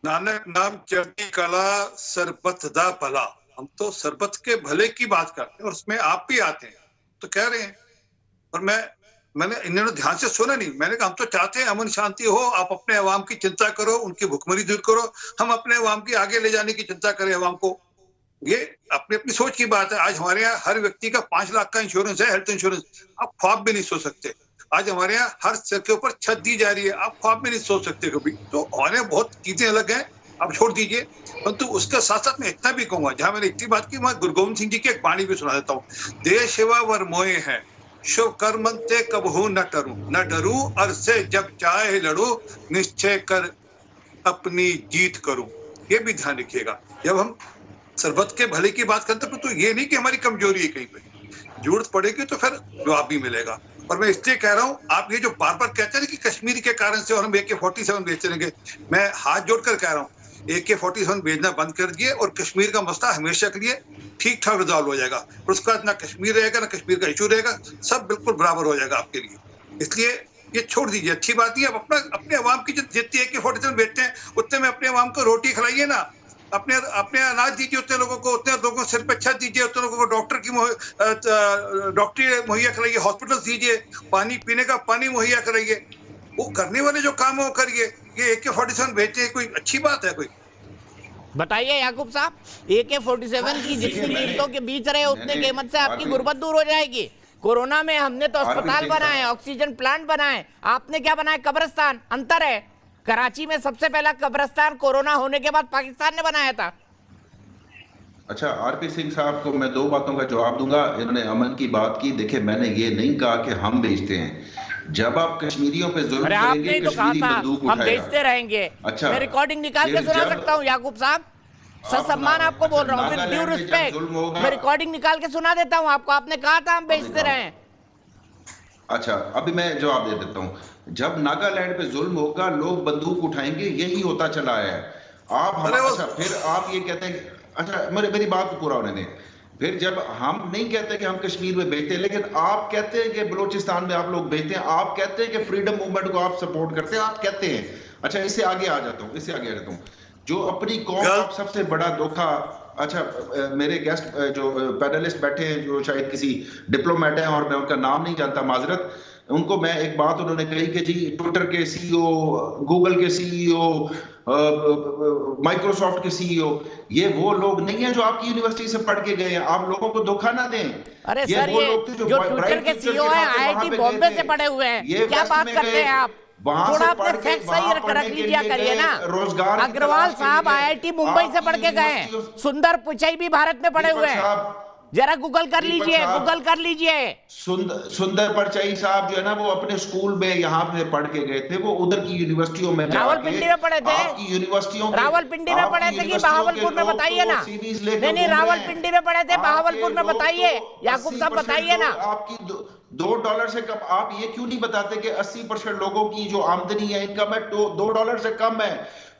नानक नाम चढ़ती कला सरबत दा भला। हम तो सरबत के भले की बात करते हैं और उसमें आप भी आते हैं तो कह रहे हैं, और मैंने इन्होंने ध्यान से सुना नहीं। मैंने कहा हम तो चाहते हैं अमन शांति हो, आप अपने अवाम की चिंता करो, उनकी भुखमरी दूर करो, हम अपने अवाम की आगे ले जाने की चिंता करें अवाम को। ये अपनी अपनी सोच की बात है। आज हमारे यहाँ हर व्यक्ति का 5 लाख का इंश्योरेंस है, हेल्थ इंश्योरेंस। आप ख्वाब भी नहीं सोच सकते। आज हमारे यहाँ हर सर के ऊपर छत दी जा रही है, आप ख्वाब भी नहीं सोच सकते कभी। तो हमारे बहुत चीजें अलग हैं, आप छोड़ दीजिए। परंतु उसके साथ साथ मैं इतना भी कहूंगा, जहां मैंने इतनी बात की, मैं गुरु गोविंद सिंह जी की एक वाणी भी सुना देता हूँ। देश सेवा वर मोए है, शुभ कर्म ते कबहू न डरूं, न डरूं अरसे जब चाहे लड़ूं, निश्चय कर अपनी जीत करूं। ये भी ध्यान रखिएगा। जब हम सरबत के भले की बात करते हैं तो ये नहीं कि हमारी कमजोरी है, कहीं पे जरूरत पड़ेगी तो फिर जवाब भी मिलेगा। और मैं इसलिए कह रहा हूँ, आप ये जो बार बार कहते हैं कि कश्मीर के कारण से और हम AK-47 बेचते रहेंगे, मैं हाथ जोड़कर कह रहा हूँ AK-47 भेजना बंद कर दिए और कश्मीर का मसला हमेशा के लिए ठीक ठाक रिजॉल्व हो जाएगा। और उसका ना कश्मीर रहेगा ना कश्मीर का इशू रहेगा, सब बिल्कुल बराबर हो जाएगा आपके लिए। इसलिए ये छोड़ दीजिए, अच्छी बात नहीं है। आप अपने अवाम की जितनी AK-47 बेचते हैं उतने में अपने अवाम को रोटी खिलाइए ना, अपने अनाज दीजिए उतने लोगों को, उतने लोगों को सिर पे छत दीजिए, उतने लोगों को डॉक्टरी मुहैया कराइए, हॉस्पिटल दीजिए, पानी पीने का पानी मुहैया कराइए। वो करने वाले जो काम है वो करिए। ये AK-47 बेचने कोई अच्छी बात है? कोई बताइए याकूब साहब, AK-47 की जितनी कीमतों के बीच रहे उतने कीमत से आपकी गुर्बत दूर हो जाएगी। कोरोना में हमने तो अस्पताल बनाए, ऑक्सीजन प्लांट बनाए, आपने क्या बनाया? कब्रिस्तान। अंतर है, कराची में सबसे पहला कब्रिस्तान कोरोना होने के बाद पाकिस्तान ने बनाया था। अच्छा, RP सिंह साहब को मैं 2 बातों का जवाब दूंगा। इन्होंने अमन की बात की। देखिए, मैंने ये नहीं कहा कि हम बेचते हैं। जब आप कश्मीरियों पे जुल्म करेंगे, कश्मीरी बंदूक उठाएगा। हम बेचते रहेंगे। अच्छा, मैं रिकॉर्डिंग निकाल के सुना सकता हूँ याकूब साहब, सम्मान आपको बोल रहा हूँ, विद ड्यू रिस्पेक्ट। मैं रिकॉर्डिंग निकाल के सुना देता हूँ आपको। आपने कहा था हम बेचते रहे। अच्छा, अभी मैं जवाब दे देता हूँ। जब नागालैंड पे जुल्म होगा, लोग बंदूक उठाएंगे, यही होता चला है। आप अच्छा, फिर आप ये कहते हैं, अच्छा मेरी बात पूरा होने दें। फिर जब हम नहीं कहते कि हम कश्मीर में बेचते हैं, लेकिन आप कहते हैं कि बलूचिस्तान में आप लोग बेचते हैं, आप कहते हैं कि फ्रीडम मूवमेंट को आप सपोर्ट करते हैं, आप कहते हैं। अच्छा, इससे आगे आ जाता हूँ, जो अपनी कौम का सबसे बड़ा धोखा। अच्छा, मेरे गेस्ट जो पैनलिस्ट बैठे हैं जो शायद किसी डिप्लोमेट हैं और मैं उनका नाम नहीं जानता, माजरत, उनको मैं एक बात उन्होंने कही कि जी ट्विटर के CEO, गूगल के CEO, माइक्रोसॉफ्ट के सीईओ, ये वो लोग नहीं है जो आपकी यूनिवर्सिटी से पढ़ के गए हैं। आप लोगों को धोखा ना दें। अरे सर, ये जो ट्विटर के सीईओ हैं आईआईटी बॉम्बे से पढ़े हुए हैं, क्या बात करते हैं आप? थोड़ा अपने फैक्ट सही रख लीजिए करिए ना। अग्रवाल साहब आईआईटी मुंबई से पढ़ के गए, सुंदर पिचाई भी भारत में पढ़े हुए हैं, जरा गूगल कर लीजिए, गूगल कर लीजिए। सुंदर परचई साहब जो है ना, वो अपने स्कूल में यहाँ पे पढ़ के गए थे, वो उधर की यूनिवर्सिटियों में रावलपिंडी में पढ़े थे। यूनिवर्सिटियों रावलपिंडी में पढ़े थे कि बहावलपुर में, बताइए ना। नहीं, रावलपिंडी में पढ़े थे, बहावलपुर में बताइए, याकूब साहब बताइए ना। आपकी $2 से कम, आप ये क्यों नहीं बताते कि 80% लोगों की जो आमदनी है, इनकम है, $2 से कम है।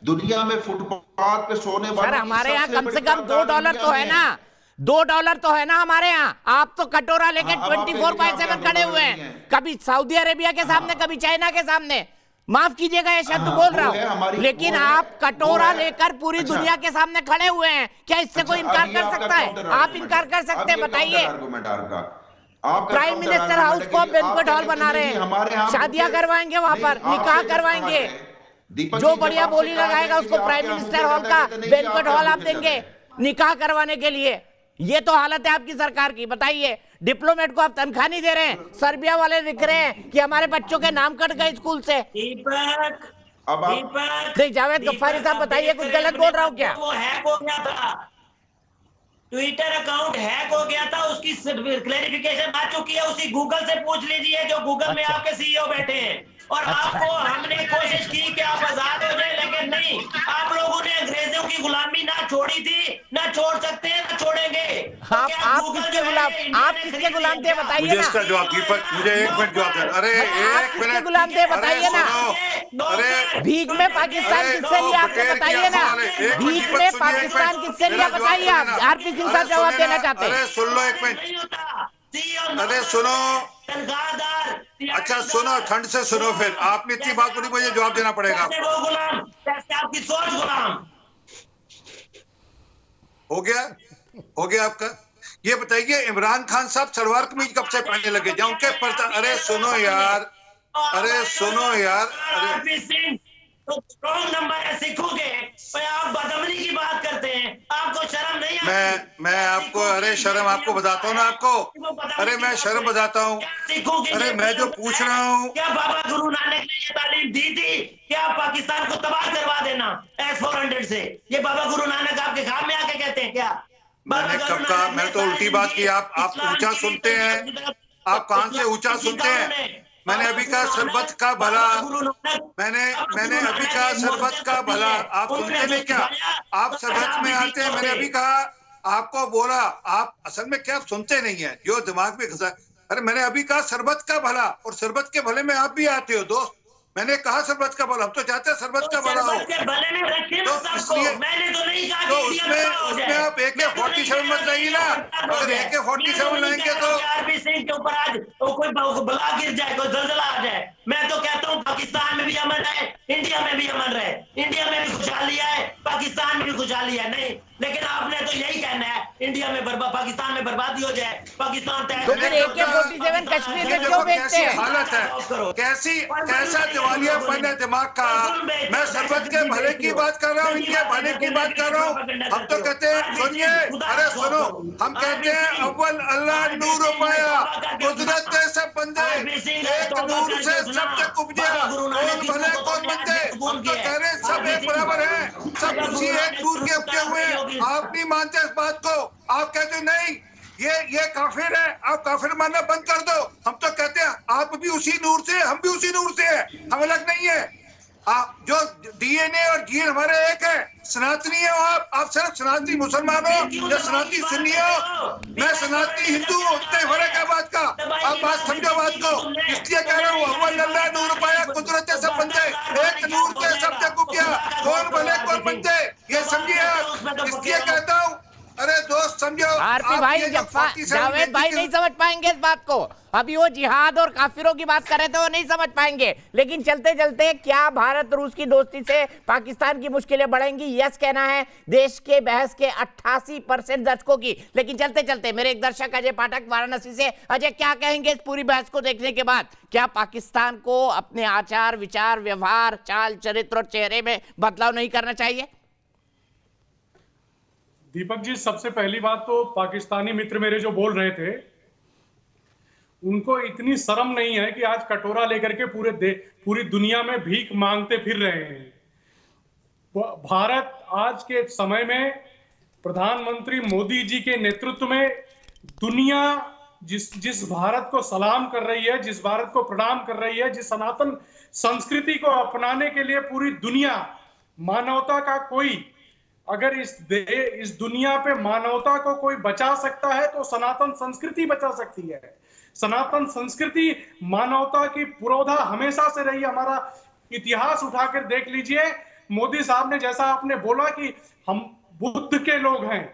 दुनिया में फुटपाथ पे सोने वाले, सर हमारे यहाँ कम से कम $2 तो है ना, $2 तो है ना हमारे यहाँ। आप तो कटोरा लेके 24/7 खड़े हुए हैं, कभी सऊदी अरेबिया के सामने, कभी चाइना के सामने। माफ कीजिएगा ये शब्द बोल रहा हूँ, लेकिन आप कटोरा लेकर पूरी दुनिया के सामने खड़े हुए हैं। क्या इससे कोई इनकार कर सकता है? आप इनकार कर सकते हैं? बताइए। प्राइम मिनिस्टर हाउस को बैंक्वेट हॉल बना रहे हैं, शादियां करवाएंगे वहां पर, निकाह करवाएंगे। जो बढ़िया बोली लगाएगा उसको प्राइम मिनिस्टर हॉल का बैंक्वेट हॉल आप देंगे निकाह करवाने के लिए। ये तो हालत है आपकी सरकार की। बताइए, डिप्लोमेट को आप तनख्वाह नहीं दे रहे हैं, सर्बिया वाले लिख रहे हैं कि हमारे बच्चों के नाम कट गए स्कूल से। नहीं, जावेद गफ्फारी साहब बताइए, कुछ गलत बोल रहा हूँ क्या? वो हैक हो गया था, ट्विटर अकाउंट हैक हो गया था, उसकी क्लैरिफिकेशन आ चुकी है। उसी गूगल से पूछ लीजिए जो गूगल में आपके सीईओ बैठे हैं। और आपको हमने कोशिश की कि आप आजाद हो जाए, लेकिन नहीं, आप लोगों ने अंग्रेजों की गुलामी ना छोड़ी थी, ना छोड़ सकते हैं, ना छोड़ेंगे। आप किसके गुलाम, आप किसके गुलाम थे बताइए ना। मुझे इसका जवाब दीपक, मुझे 1 मिनट जवाब दे। अरे आप किसके गुलाम थे बताइए ना। अरे भीख में पाकिस्तान किससे लिया आपने बताइए ना। भीख में पाकिस्तान किससे लिया बताइए आप। आरपी सिंह साहब जवाब देना चाहते हैं। अरे सुन लो 1 मिनट, अरे सुनो, अच्छा सुनो, ठंड से सुनो। फिर आपने इतनी बात बोली, मुझे जवाब देना पड़ेगा। आपकी सोच गुलाम हो गया आपका। ये बताइए, इमरान खान साहब सलवार कमीज कब से पहनने लगे? जाओ उनके अरे सुनो यार, अरे सुनो यार, अरे तो स्ट्रॉन्ग नंबर है सिखों के, आप बदअमली की बात करते हैं, आपको शर्म नहीं आती? मैं आपको, अरे शर्म आपको बताता हूँ ना आपको, अरे मैं शर्म बताता हूँ। अरे मैं जो पूछ रहा हूँ, क्या बाबा गुरु नानक ने ये तालीम दी थी कि आप पाकिस्तान को तबाह करवा देना S-400 से? ये बाबा गुरु नानक आपके ख्वाब में आके कहते हैं क्या? मैंने कब कहा? मैं तो उल्टी बात की। आप ऊंचा सुनते हैं, आप कान से ऊंचा सुनते हैं। मैंने अभी कहा सरबत का भला, मैंने अभी कहा सरबत का भला, आप सुनते नहीं क्या? आप सरबत में आते हैं। मैंने अभी कहा, आपको बोला, आप असल में क्या सुनते नहीं है, जो दिमाग में घुसा। अरे मैंने अभी कहा सरबत का भला, और सरबत के भले में आप भी आते हो दोस्त। मैंने कहा सरबत का भला, हम तो चाहते हैं सरबत का भला हो। तो इसलिए तो उसमें आप AK-47 मत लाइए ना। अगर AK-47 लाएंगे तो आरपी सिंह के ऊपर आज कोई बला गिर जाए, कोई जलजला आ जाए। मैं तो कहता हूँ पाकिस्तान में भी अमन रहे, इंडिया में भी अमन रहे, इंडिया में भी खुशहाली है, पाकिस्तान में भी खुशहाली है। नहीं, लेकिन आपने तो यही कहना है इंडिया में पाकिस्तान में बर्बादी हो जाए, पाकिस्तान तो फिर AK-47 कश्मीर में क्यों बेचते हैं? हालत है कैसा दिवालियापन है दिमाग का। मैं सरबत के भले की बात कर रहा हूँ, इनके भले की बात कर रहा हूँ। हम तो कहते हैं, सुनिए, अरे सुनो, हम कहते हैं अव्वल अल्लाह नूर पाया, कुदरत से सब बंदे, एक नूर से सब तक उपजा, कौन भले कौन बंदे। हम तो कह रहे हैं सब एक बराबर है, सब उसी एक नूर के उपजे हुए हैं। आप नहीं मानते इस बात को, आप कहते नहीं ये काफिर है, आप काफिर मानना बंद कर दो। हम तो कहते हैं आप भी उसी नूर से, हम भी उसी नूर से है, हम अलग नहीं है। आप जो DNA और जीन हमारे एक है, सनातनी है। आप सिर्फ सनातनी मुसलमान हो या सनातनी सुन्नी हो? मैं सनातनी हिंदू हूँ, इतना फर्क है बात का। आप बात समझो बात को, इसलिए कह रहा हूँ अव्वल अल्लाह नूर पाया, कुदरत से सब बनते, एक नूर से सब जग उपजा, कौन भले कौन बनते, ये समझिए आप। इसलिए कहता हूँ, अरे दोस्त समझो। आरपी भाई, जावेद भाई नहीं समझ पाएंगे इस बात को। अभी वो जिहाद और काफिरों की बात कर रहे थे, वो नहीं समझ पाएंगे। लेकिन चलते चलते क्या भारत रूस की दोस्ती से पाकिस्तान की मुश्किलें बढ़ेंगी? यस कहना है देश के बहस के 88% दर्शकों की। लेकिन चलते चलते मेरे एक दर्शक अजय पाठक वाराणसी से, अजय क्या कहेंगे इस पूरी बहस को देखने के बाद? क्या पाकिस्तान को अपने आचार विचार व्यवहार चाल चरित्र और चेहरे में बदलाव नहीं करना चाहिए? दीपक जी, सबसे पहली बात तो पाकिस्तानी मित्र मेरे जो बोल रहे थे, उनको इतनी शर्म नहीं है कि आज कटोरा लेकर के पूरी दुनिया में भीख मांगते फिर रहे हैं। भारत आज के समय में प्रधानमंत्री मोदी जी के नेतृत्व में दुनिया जिस भारत को सलाम कर रही है, जिस भारत को प्रणाम कर रही है, जिस सनातन संस्कृति को अपनाने के लिए पूरी दुनिया मानवता का कोई, अगर इस दुनिया पे मानवता को कोई बचा सकता है तो सनातन संस्कृति बचा सकती है। सनातन संस्कृति मानवता की पुरोधा हमेशा से रही। हमारा इतिहास उठाकर देख लीजिए। मोदी साहब ने जैसा आपने बोला कि हम बुद्ध के लोग हैं,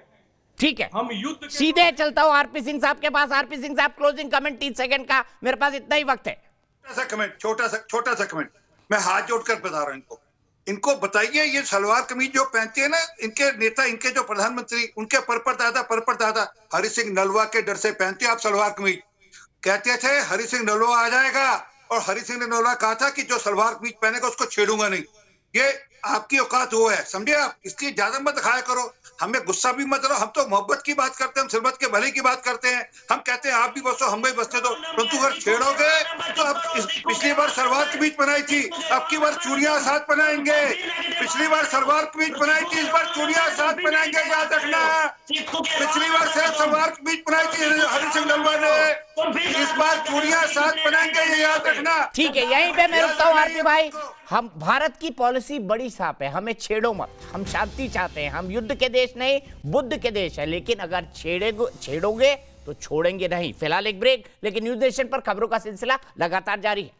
ठीक है, हम युद्ध सीधे चलता हूं आरपी सिंह साहब के पास। आरपी सिंह साहब, क्लोजिंग कमेंट 30 सेकंड का, मेरे पास इतना ही वक्त है। छोटा सा कमेंट मैं हाथ जोड़कर बता रहा हूं इनको बताइए, ये सलवार कमीज जो पहनते हैं ना, इनके नेता, इनके जो प्रधानमंत्री, उनके परपरदादा हरि सिंह नलवा के डर से पहनते आप सलवार कमीज। कहते थे हरि सिंह नलवा आ जाएगा, और हरि सिंह ने नलवा कहा था कि जो सलवार कमीज पहनेगा उसको छेड़ूंगा नहीं। ये आपकी औकात वो है, समझे आप? इसलिए ज्यादा मत दिखाया करो, हमें गुस्सा भी मत करो। हम तो मोहब्बत की बात करते हैं, हम सिलवत के भले की बात करते हैं। हम कहते हैं आप भी बसो, हम भी बसने दो, परंतु अगर छेड़ोगे तो अब पिछली बार सलवार कमीज पहनाई थी, अब की बार चूड़ियां साथ पहनाएंगे। पिछली बार सलवार कमीज पहनाई थी, इस बार चूड़ियां साथ पहनाएंगे, याद रखना। पिछली बार सिर्फ सलवार कमीज पहनाई थी हरि सिंह नलवा ने, इस बार चूड़ियां साथ पहनाएंगे, ये याद रखना। ठीक है, यहीं पे मैं रुकता हूँ आरपी भाई। हम, भारत की पॉलिसी बड़ी साफ है, हमें छेड़ो मत, हम शांति चाहते हैं, हम युद्ध के देश नहीं बुद्ध के देश है। लेकिन अगर छेड़ोगे तो छोड़ेंगे नहीं। फिलहाल एक ब्रेक, लेकिन न्यूज नेशन पर खबरों का सिलसिला लगातार जारी है।